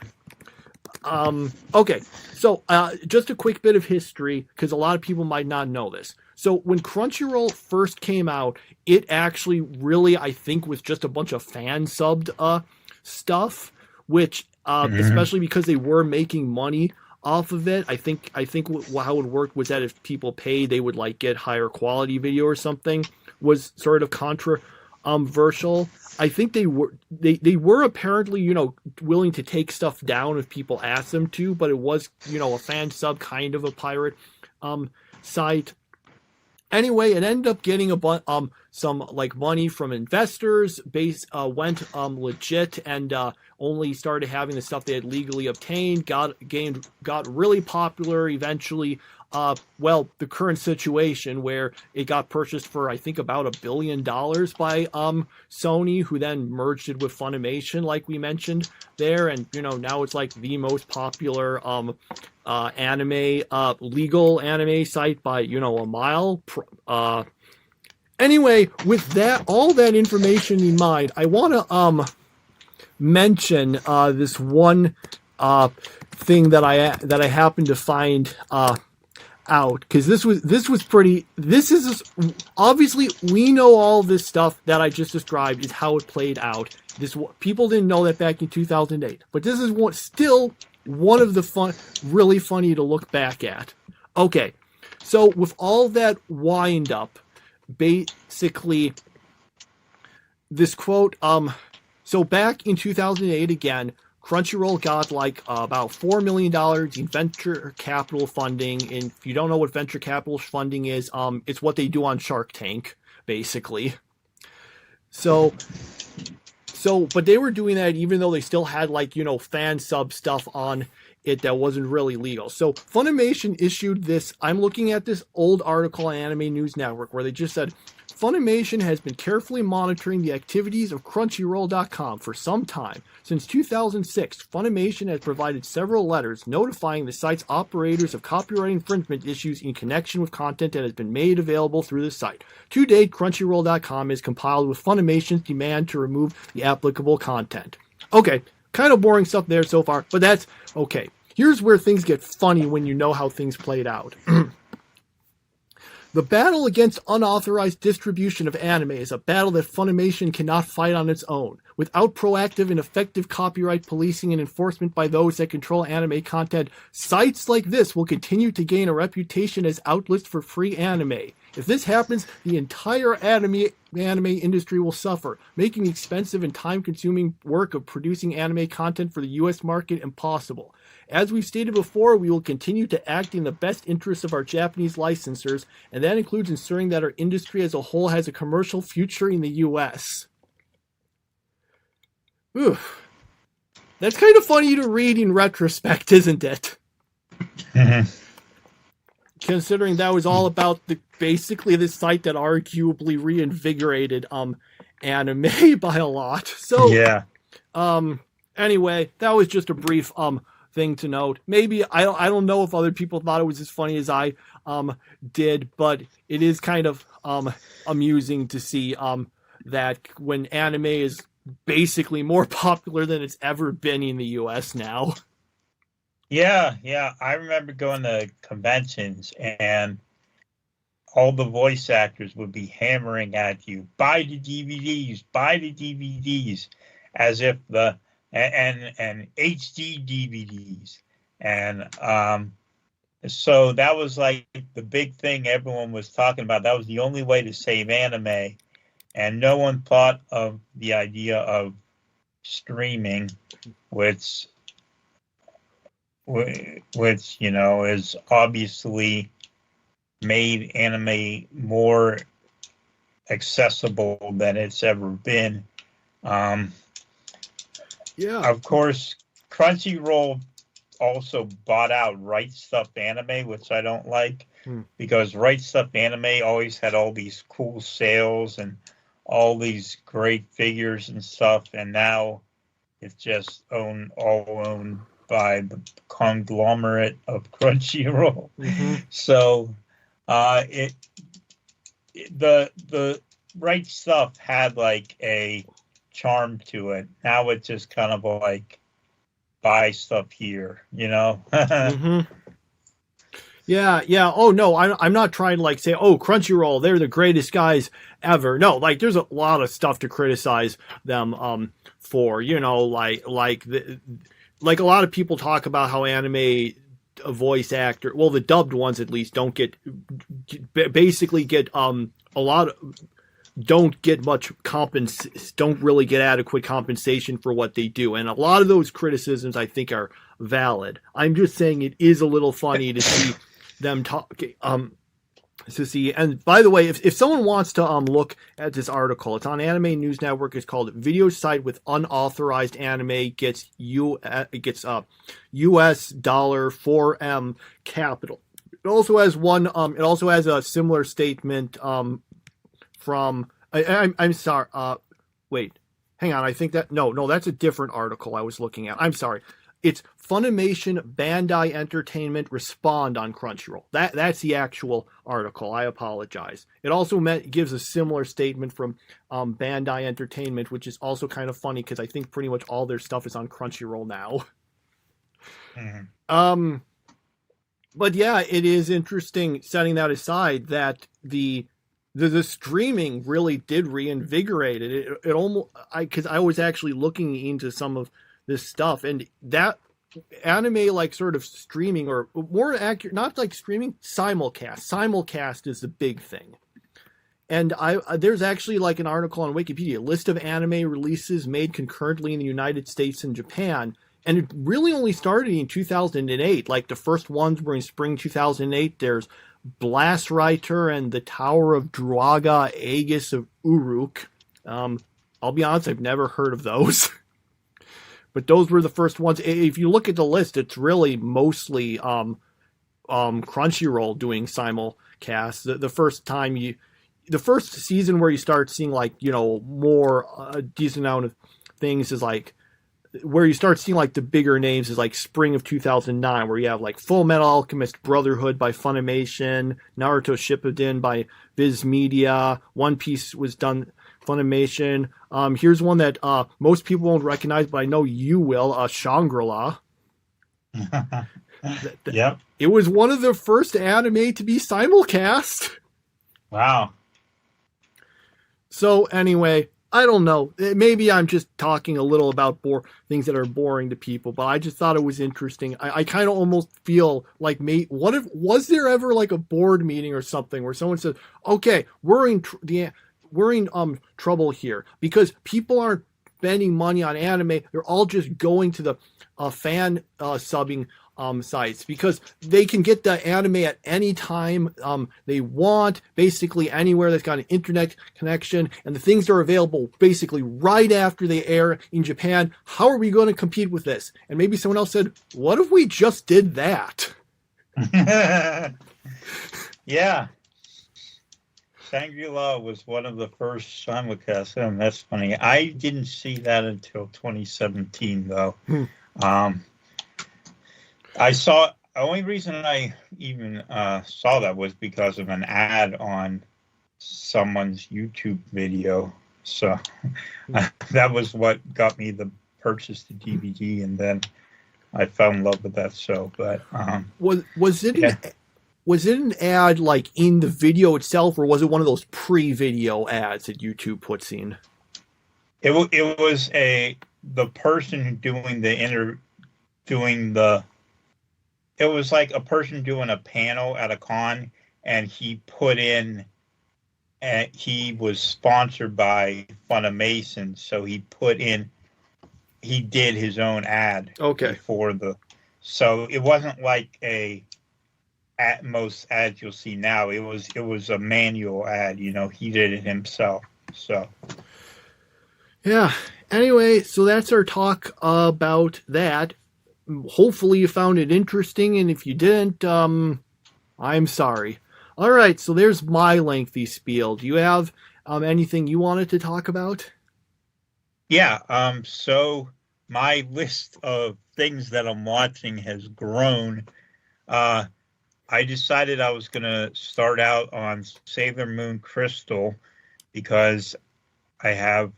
Okay, so just a quick bit of history, because a lot of people might not know this. So when Crunchyroll first came out, it actually really, I think, was just a bunch of fan-subbed stuff, which, especially because they were making money off of it. I think how it worked was that if people paid, they would like get higher quality video or something. Was sort of controversial. I think they were apparently willing to take stuff down if people asked them to, but it was a fan sub kind of a pirate site. Anyway, it ended up getting some like money from investors. Went legit and only started having the stuff they had legally obtained. Got really popular eventually. The current situation where it got purchased for I think about $1 billion by Sony, who then merged it with Funimation, like we mentioned there, and now it's like the most popular anime legal anime site by a mile. Anyway, with all that information in mind, I want to mention this one thing that I happened to find out, because this is obviously, we know all this stuff that I just described is how it played out. People didn't know that back in 2008, but this is still one of the really funny to look back at. Okay, so with all that wind up, basically this quote, so back in 2008 again, Crunchyroll got like about $4 million in venture capital funding. And if you don't know what venture capital funding is, it's what they do on Shark Tank, basically. So, but they were doing that even though they still had like, fan sub stuff on it that wasn't really legal. So Funimation issued this. I'm looking at this old article on Anime News Network where they just said, Funimation has been carefully monitoring the activities of Crunchyroll.com for some time. Since 2006, Funimation has provided several letters notifying the site's operators of copyright infringement issues in connection with content that has been made available through the site. To date, Crunchyroll.com is compiled with Funimation's demand to remove the applicable content. Okay, kind of boring stuff there so far, but that's okay. Here's where things get funny when you know how things played out. The battle against unauthorized distribution of anime is a battle that Funimation cannot fight on its own. Without proactive and effective copyright policing and enforcement by those that control anime content, sites like this will continue to gain a reputation as outlets for free anime. If this happens, the entire anime industry will suffer, making the expensive and time-consuming work of producing anime content for the U.S. market impossible. As we've stated before, we will continue to act in the best interests of our Japanese licensors, and that includes ensuring that our industry as a whole has a commercial future in the U.S. Oof. That's kind of funny to read in retrospect, isn't it? Considering that was all about basically the site that arguably reinvigorated anime by a lot. So Yeah. Anyway, that was just a brief thing to note. Maybe I don't know if other people thought it was as funny as I did, but it is kind of amusing to see that when anime is basically more popular than it's ever been in the US now. Yeah. I remember going to conventions and all the voice actors would be hammering at you, buy the DVDs, as if and HD DVDs. And so that was like the big thing everyone was talking about. That was the only way to save anime. And no one thought of the idea of streaming, which is obviously made anime more accessible than it's ever been. Of course, Crunchyroll also bought out Right Stuff Anime, which I don't like, because Right Stuff Anime always had all these cool sales and all these great figures and stuff, and now it's just all owned by the conglomerate of Crunchyroll. So the Right Stuff had like a charm to it. Now it's just kind of like buy stuff here, Yeah. Oh no, I'm not trying to like say, oh, Crunchyroll, they're the greatest guys ever. No, like there's a lot of stuff to criticize them for. Like a lot of people talk about how anime voice actor, well, the dubbed ones at least, don't get don't really get adequate compensation for what they do. And a lot of those criticisms I think are valid. I'm just saying it is a little funny to see them talking. And by the way, if someone wants to look at this article, it's on Anime News Network. It's called "Video Site with Unauthorized Anime Gets US $4M Capital." It also has one. It also has a similar statement from. I'm sorry. Wait, hang on. I think that no, that's a different article I was looking at. I'm sorry. It's Funimation Bandai Entertainment respond on Crunchyroll. That's the actual article. I apologize. It also gives a similar statement from Bandai Entertainment, which is also kind of funny because I think pretty much all their stuff is on Crunchyroll now. But yeah, it is interesting, setting that aside, that the streaming really did reinvigorate it. It almost, because I was actually looking into some of this stuff, and that anime like sort of streaming, or more accurate, not like streaming, simulcast is the big thing. And there's actually like an article on Wikipedia, list of anime releases made concurrently in the United States and Japan, and it really only started in 2008. Like the first ones were in spring 2008. There's Blast Writer and the Tower of Druaga Aegis of Uruk. I'll be honest, I've never heard of those. but those were the first ones. If you look at the list, it's really mostly Crunchyroll doing simulcast. The first season where you start seeing like, you know, more a decent amount of things is like where you start seeing like the bigger names is like spring of 2009, where you have like Full Metal Alchemist Brotherhood by Funimation, Naruto Shippuden by Viz Media, One Piece was done Funimation. Here's one that most people won't recognize, but I know you will. Shangri-La. Yep. It was one of the first anime to be simulcast. Wow. So anyway, I don't know. Maybe I'm just talking a little about things that are boring to people, but I just thought it was interesting. I kind of almost feel like, was there ever like a board meeting or something where someone said, "Okay, we're in trouble here because people aren't spending money on anime. They're all just going to the fan subbing sites because they can get the anime at any time they want, basically anywhere that's got an internet connection, and the things are available basically right after they air in Japan. How are we going to compete with this?" And maybe someone else said, "What if we just did that?" Yeah. Shangri-La was one of the first simulcasts. That's funny. I didn't see that until 2017, though. I saw, the only reason I even saw that was because of an ad on someone's YouTube video. So that was what got me to purchase the DVD, and then I fell in love with that show. But was it an ad like in the video itself, or was it one of those pre-video ads that YouTube puts in? It was the person doing it was like a person doing a panel at a con, and he put in, and he was sponsored by Funimation, so he did his own ad. Okay. So it wasn't like at most ads you'll see now. It was a manual ad, you know, he did it himself. So yeah. Anyway, so that's our talk about that. Hopefully you found it interesting, and if you didn't, I'm sorry. All right, so there's my lengthy spiel. Do you have anything you wanted to talk about? Yeah, so my list of things that I'm watching has grown. I decided I was going to start out on Sailor Moon Crystal because I have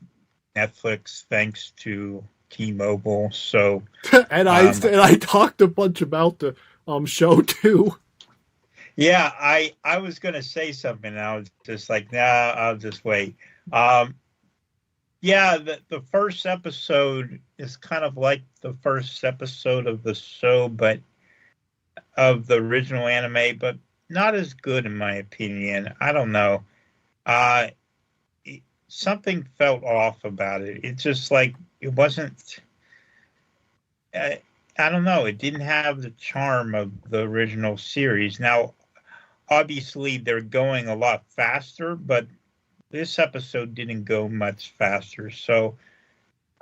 Netflix thanks to T-Mobile. So and I talked a bunch about the show too. Yeah, I was going to say something, and I was just like, nah, I'll just wait. Yeah, the first episode is kind of like the first episode of the show, but of the original anime, but not as good in my opinion. I don't know. Something felt off about it. It's just like it wasn't. I don't know. It didn't have the charm of the original series. Now, obviously, they're going a lot faster, but this episode didn't go much faster. So,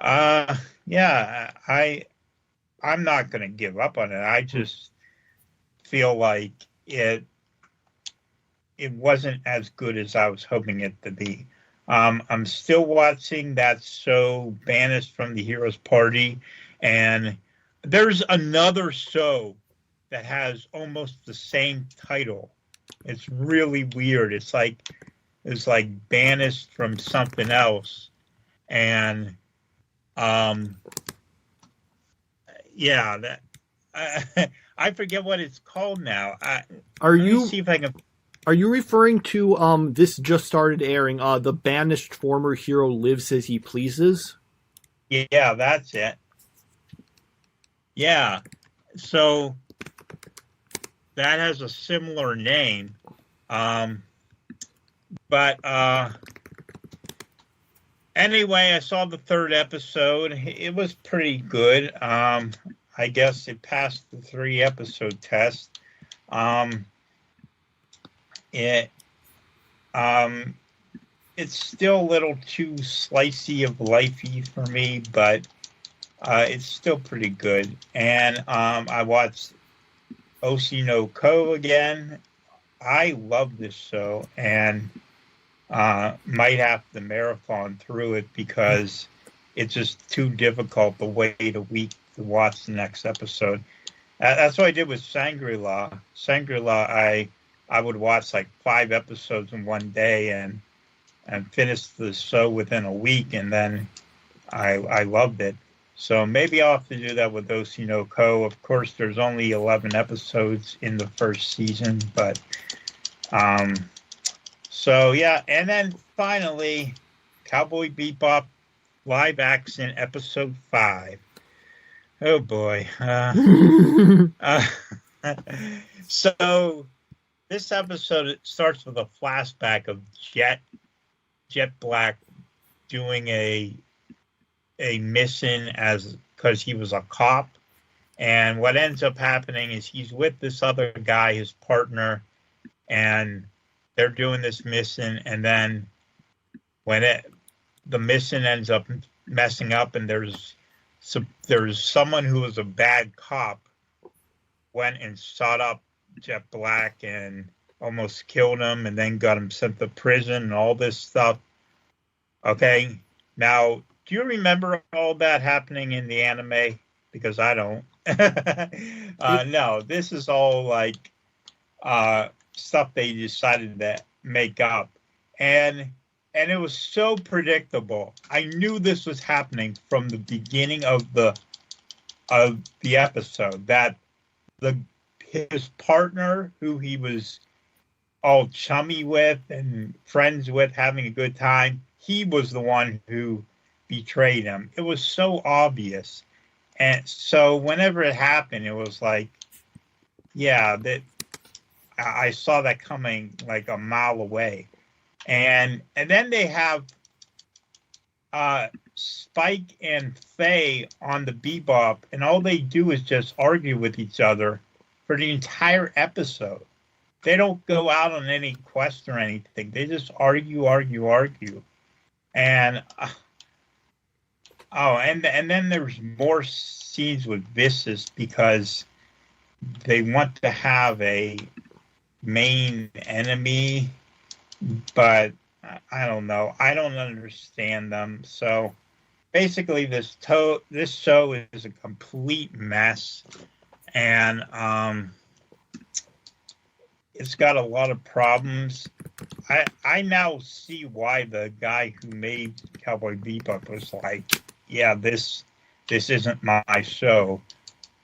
yeah, I'm not going to give up on it. I just feel like it wasn't as good as I was hoping it to be. I'm still watching that show, Banished from the Heroes Party, and there's another show that has almost the same title. It's really weird. It's like banished from something else, and yeah, that I forget what it's called now. Let me see if I can. Are you referring to this just started airing? The banished former hero lives as he pleases. Yeah, that's it. Yeah, so that has a similar name, but anyway, I saw the third episode. It was pretty good. I guess it passed the 3-episode test. It's still a little too slicey of lifey for me, but it's still pretty good. And I watched Oshi no Ko again. I love this show, and might have to marathon through it because it's just too difficult to wait a week to watch the next episode. That's what I did with Shangri-La. Shangri-La, I would watch like 5 episodes in one day and finish the show within a week, and then I loved it. So maybe I'll have to do that with Oshi no Ko. Of course, there's only 11 episodes in the first season, but so yeah. And then finally, Cowboy Bebop live action episode 5. Oh boy. So this episode, it starts with a flashback of Jet Black doing a mission because he was a cop, and what ends up happening is he's with this other guy, his partner, and they're doing this mission, and then when the mission ends up messing up, and there's someone who was a bad cop went and shot up Jet Black and almost killed him, and then got him sent to prison and all this stuff. Okay, now do you remember all that happening in the anime? Because I don't. No, this is all like stuff they decided to make up, and it was so predictable. I knew this was happening from the beginning of the episode, that his partner, who he was all chummy with and friends with, having a good time, he was the one who betrayed him. It was so obvious. And so whenever it happened, it was like, yeah, that I saw that coming like a mile away. And then they have Spike and Faye on the Bebop, and all they do is just argue with each other for the entire episode. They don't go out on any quest or anything. They just argue. And and then there's more scenes with Vicious because they want to have a main enemy, but I don't know. I don't understand them. So basically, this show is a complete mess, and it's got a lot of problems. I now see why the guy who made Cowboy Bebop was like, yeah, this isn't my show,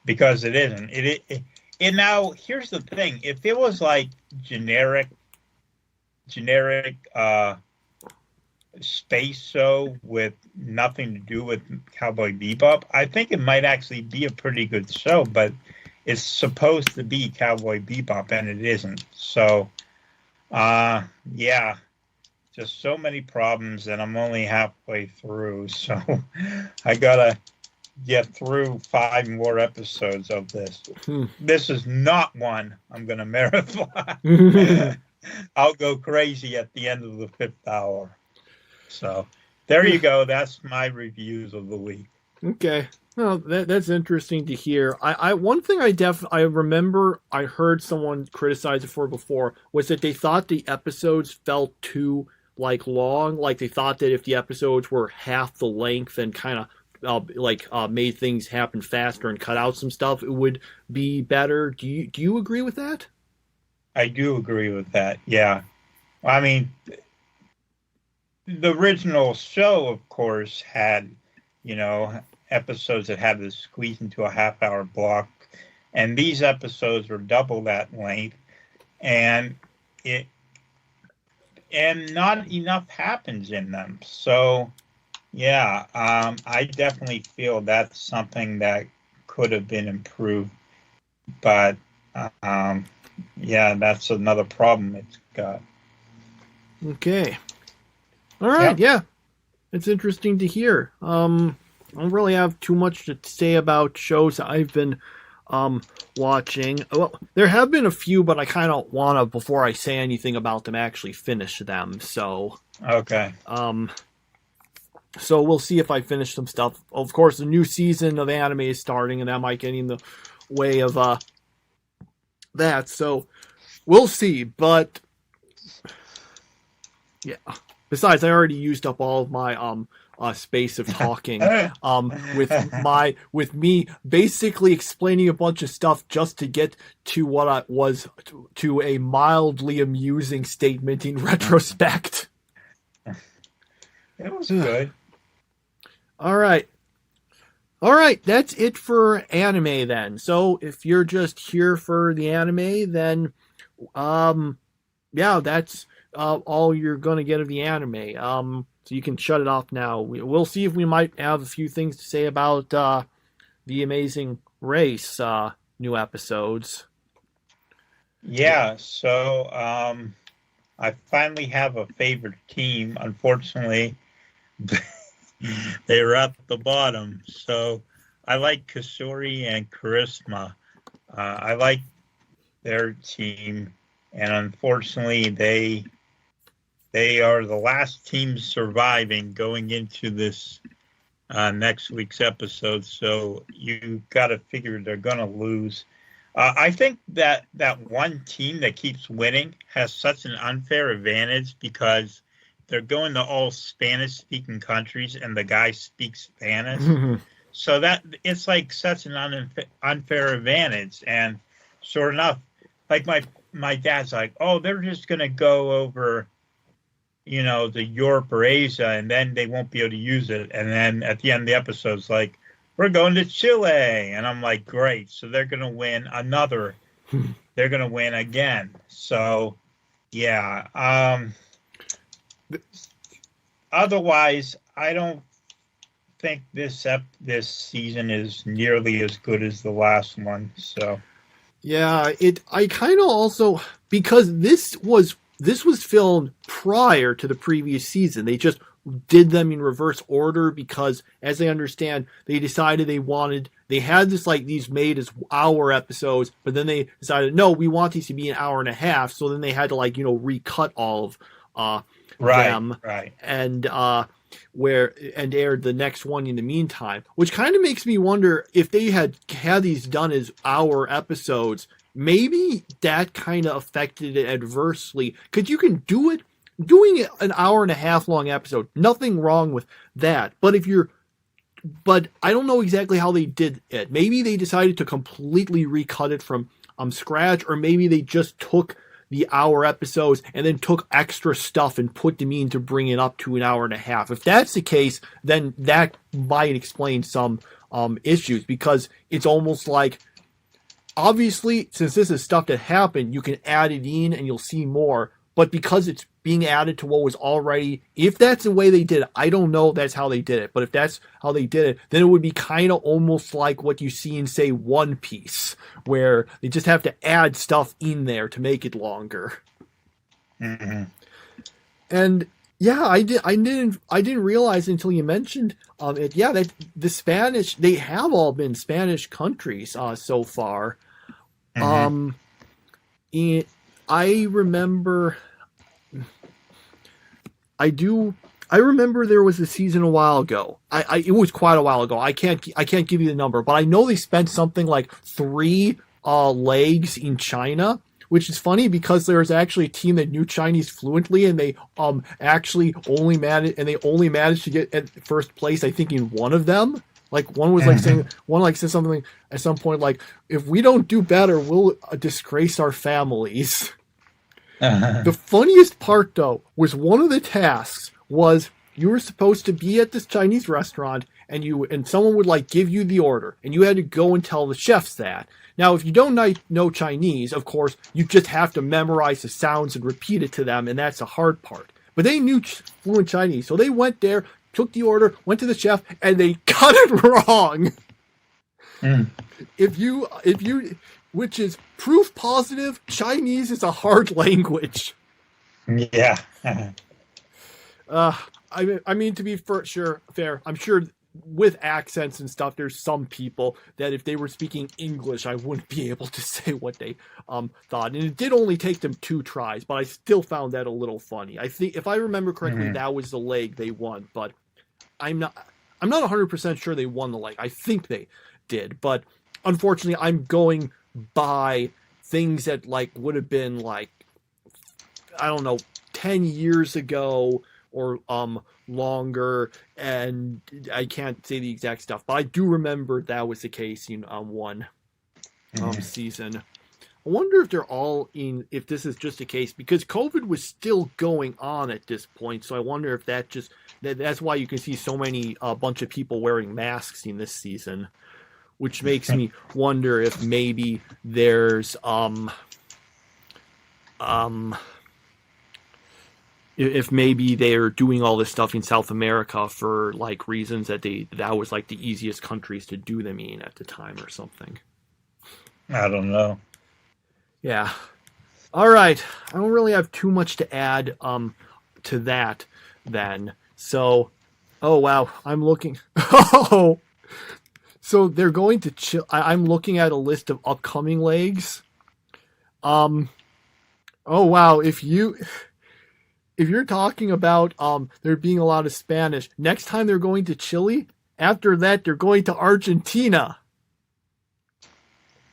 because it isn't. And now here's the thing: if it was like generic space show with nothing to do with Cowboy Bebop, I think it might actually be a pretty good show. But it's supposed to be Cowboy Bebop, and it isn't. So, yeah, just so many problems, and I'm only halfway through. So I gotta get through 5 more episodes of this. This is not one I'm gonna marathon. I'll go crazy at the end of the 5th hour. So there you go. That's my reviews of the week. Okay. Well, that's interesting to hear. One thing I remember I heard someone criticize it for before was that they thought the episodes felt too like long. Like they thought that if the episodes were half the length and kind of made things happen faster and cut out some stuff, it would be better. Do you agree with that? I do agree with that. Yeah. I mean, the original show, of course, had, episodes that had to squeeze into a half-hour block, and these episodes were double that length, and not enough happens in them. So, yeah, I definitely feel that's something that could have been improved, but yeah, that's another problem it's got. Okay. All right. Yeah. It's interesting to hear. I don't really have too much to say about shows I've been watching. Well, there have been a few, but I kind of want to, before I say anything about them, actually finish them. So, okay. So we'll see if I finish some stuff. Of course, the new season of anime is starting, and that might get in the way of that. So we'll see. But yeah. Besides, I already used up all of my space of talking with me basically explaining a bunch of stuff just to get to what I was to a mildly amusing statement in retrospect. It was good. All right, that's it for anime then. So if you're just here for the anime, then yeah, that's all you're gonna get of the anime. So you can shut it off now. We'll see if we might have a few things to say about the Amazing Race new episodes. Yeah, so I finally have a favorite team. Unfortunately, they're at the bottom. So I like Kasuri and Charisma. I like their team, and unfortunately, they are the last team surviving going into this next week's episode. So you got to figure they're going to lose. I think that one team that keeps winning has such an unfair advantage because they're going to all Spanish-speaking countries, and the guy speaks Spanish. So that it's like such an unfair advantage. And sure enough, like my dad's like, oh, they're just going to go over, the Europe or Asia, and then they won't be able to use it. And then at the end of the episode, it's like, we're going to Chile. And I'm like, great. So they're going to win another. They're going to win again. So, yeah. Otherwise, I don't think this season is nearly as good as the last one. So, yeah, I kind of also, because this was filmed prior to the previous season. They just did them in reverse order because, as I understand, they decided they had these made as hour episodes, but then they decided, no, we want these to be an hour and a half. So then they had to recut all of them, and aired the next one in the meantime, which kind of makes me wonder if they had these done as hour episodes. Maybe that kind of affected it adversely, because you can doing it an hour and a half long episode, nothing wrong with that. But I don't know exactly how they did it. Maybe they decided to completely recut it from scratch, or maybe they just took the hour episodes and then took extra stuff and put them in to bring it up to an hour and a half. If that's the case, then that might explain some issues, because it's almost like, obviously, since this is stuff that happened, you can add it in and you'll see more. But because it's being added to what was already, if that's the way they did it, I don't know if that's how they did it. But if that's how they did it, then it would be kind of almost like what you see in, say, One Piece, where they just have to add stuff in there to make it longer. Mm-hmm. And yeah, I didn't realize until you mentioned it. Yeah, that the Spanish, they have all been Spanish countries so far. Mm-hmm. I remember there was a season a while ago. It was quite a while ago. I can't give you the number, but I know they spent something like 3 legs in China, which is funny because there was actually a team that knew Chinese fluently, and they actually only managed to get at first place, I think, in one of them. Like one was said something at some point like, if we don't do better, we'll disgrace our families. The funniest part, though, was one of the tasks was you were supposed to be at this Chinese restaurant, and someone would give you the order, and you had to go and tell the chefs that. Now, if you don't know Chinese, of course, you just have to memorize the sounds and repeat it to them, and that's the hard part. But they knew fluent Chinese, so they went there, took the order, went to the chef, and they got it wrong. If you, which is proof positive, Chinese is a hard language. Yeah. I mean, to be fair, I'm sure with accents and stuff, there's some people that if they were speaking English, I wouldn't be able to say what they thought. And it did only take them 2 tries, but I still found that a little funny. I think, if I remember correctly, that was the leg they won. But I'm not 100% sure they won the leg. I think they did, but unfortunately, I'm going by things that like would have been like, I don't know, 10 years ago or longer, and I can't say the exact stuff, but I do remember that was the case in one season. I wonder if they're all in, if this is just a case, because COVID was still going on at this point, so I wonder if that's why you can see so many, a bunch of people wearing masks in this season, which makes me wonder if maybe there's, if maybe they're doing all this stuff in South America for like reasons that was like the easiest countries to do them in at the time or something. I don't know. Yeah. All right. I don't really have too much to add to that then. So, oh wow, I'm looking. Oh, so they're going to chill. I'm looking at a list of upcoming legs. Oh wow, if you're talking about there being a lot of Spanish, next time they're going to Chile. After that, they're going to Argentina.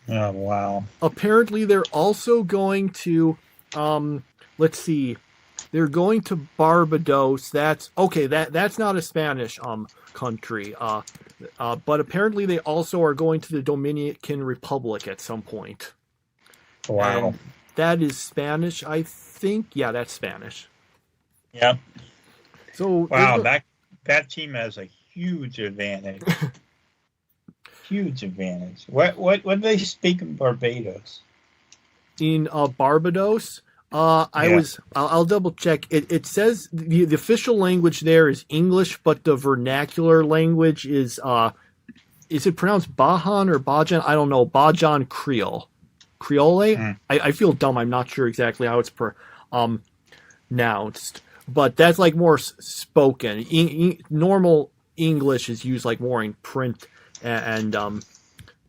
Oh, wow. Apparently, they're also going to, let's see, they're going to Barbados. That's not a Spanish country. But apparently, they also are going to the Dominican Republic at some point. Wow. And that is Spanish, I think. Yeah, that's Spanish. Yep. So wow, that team has a huge advantage. Huge advantage. What do they speak in Barbados? In Barbados, I'll double check. It says the official language there is English, but the vernacular language is it pronounced Bajan or Bajan? I don't know. Bajan Creole. I feel dumb. I'm not sure exactly how it's pronounced, but that's like more spoken. Normal English is used like more in print and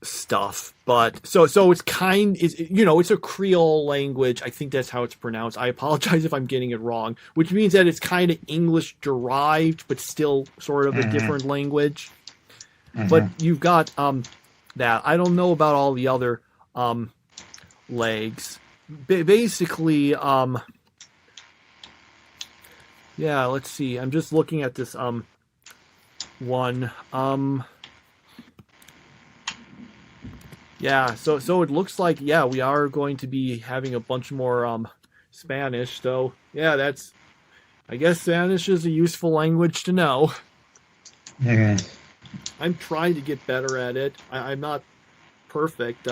stuff, but so it's it's a Creole language. I think that's how it's pronounced. I apologize if I'm getting it wrong, which means that it's kind of English derived, but still sort of a different language. But you've got that. I don't know about all the other legs. Basically, yeah. Let's see. I'm just looking at this one. Yeah, so it looks like, yeah, we are going to be having a bunch more Spanish. So, yeah, I guess Spanish is a useful language to know. I'm trying to get better at it. I'm not perfect.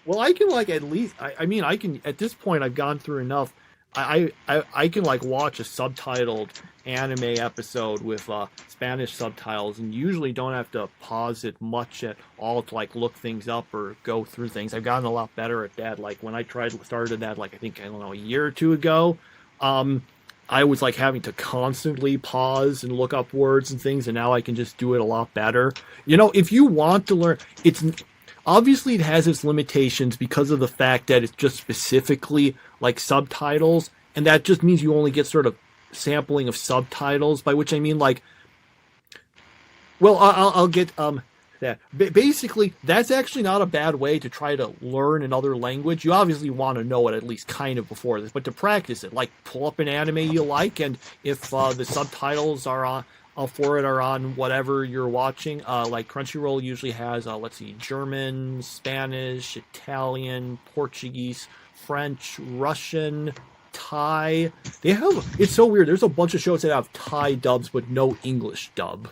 Well, I can, like, at least, I can, at this point, I've gone through enough. I can, like, watch a subtitled anime episode with Spanish subtitles and usually don't have to pause it much at all to like look things up or go through things. I've gotten a lot better at that. Like when I started that, like I don't know, a year or two ago, I was like having to constantly pause and look up words and things, and now I can just do it a lot better. If you want to learn, obviously it has its limitations because of the fact that it's just specifically like subtitles, and that just means you only get sort of sampling of subtitles, by which I mean like, well, I'll get that. Basically, that's actually not a bad way to try to learn another language. You obviously want to know it at least kind of before this, but to practice it, like pull up an anime you like, and if the subtitles are on are on whatever you're watching, like Crunchyroll usually has German, Spanish, Italian, Portuguese, French, Russian, Thai. It's so weird. There's a bunch of shows that have Thai dubs but no English dub.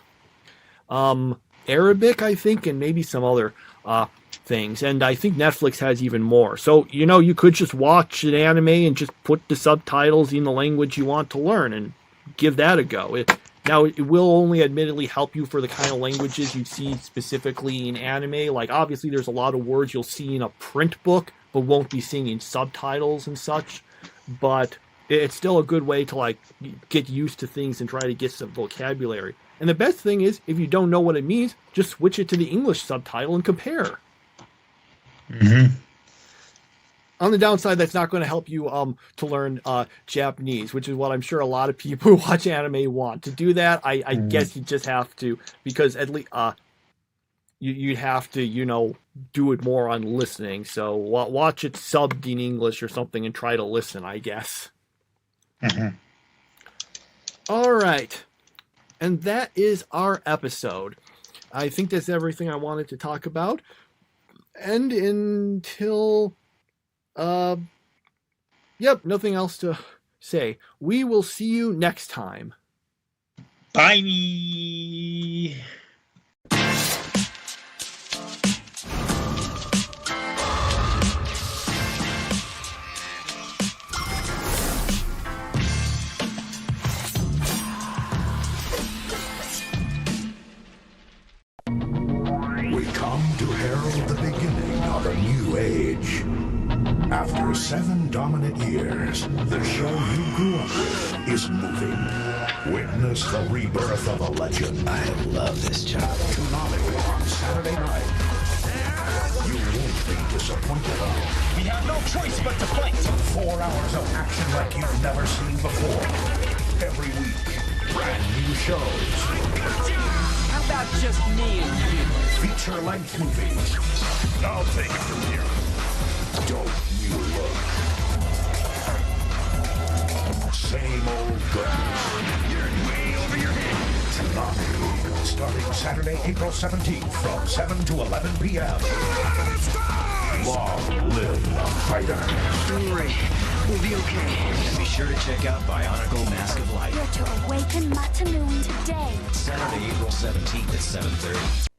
Arabic, I think, and maybe some other things. And I think Netflix has even more. So, you could just watch an anime and just put the subtitles in the language you want to learn and give that a go. It will only admittedly help you for the kind of languages you see specifically in anime. Like, obviously, there's a lot of words you'll see in a print book but won't be seeing in subtitles and such. But it's still a good way to like get used to things and try to get some vocabulary. And the best thing is, if you don't know what it means, just switch it to the English subtitle and compare. On the downside, that's not going to help you to learn Japanese, which is what I'm sure a lot of people who watch anime want. To do that, I guess you just have to, because at least you'd have to, do it more on listening. So watch it subbed in English or something and try to listen, I guess. Mm-hmm. All right. And that is our episode. I think that's everything I wanted to talk about. And until... nothing else to say. We will see you next time. Bye. We come to herald the beginning of a new age. After 7 dominant years, the show you grew up with is moving. Witness the rebirth of a legend. I love this job. Toonami on Saturday night. You won't be disappointed. We have no choice but to fight. 4 hours of action like you've never seen before. Every week, brand new shows. How about just me and you? Feature-length movies. I'll take it from here. Don't you look. Same old goodness. You're way over your head. Toonami, starting Saturday, April 17th from 7 to 11 p.m. Long live the fighter. Don't worry, we'll be okay. Be sure to check out Bionicle Mask of Light. You're to awaken Matanui today. Saturday, April 17th at 7:30.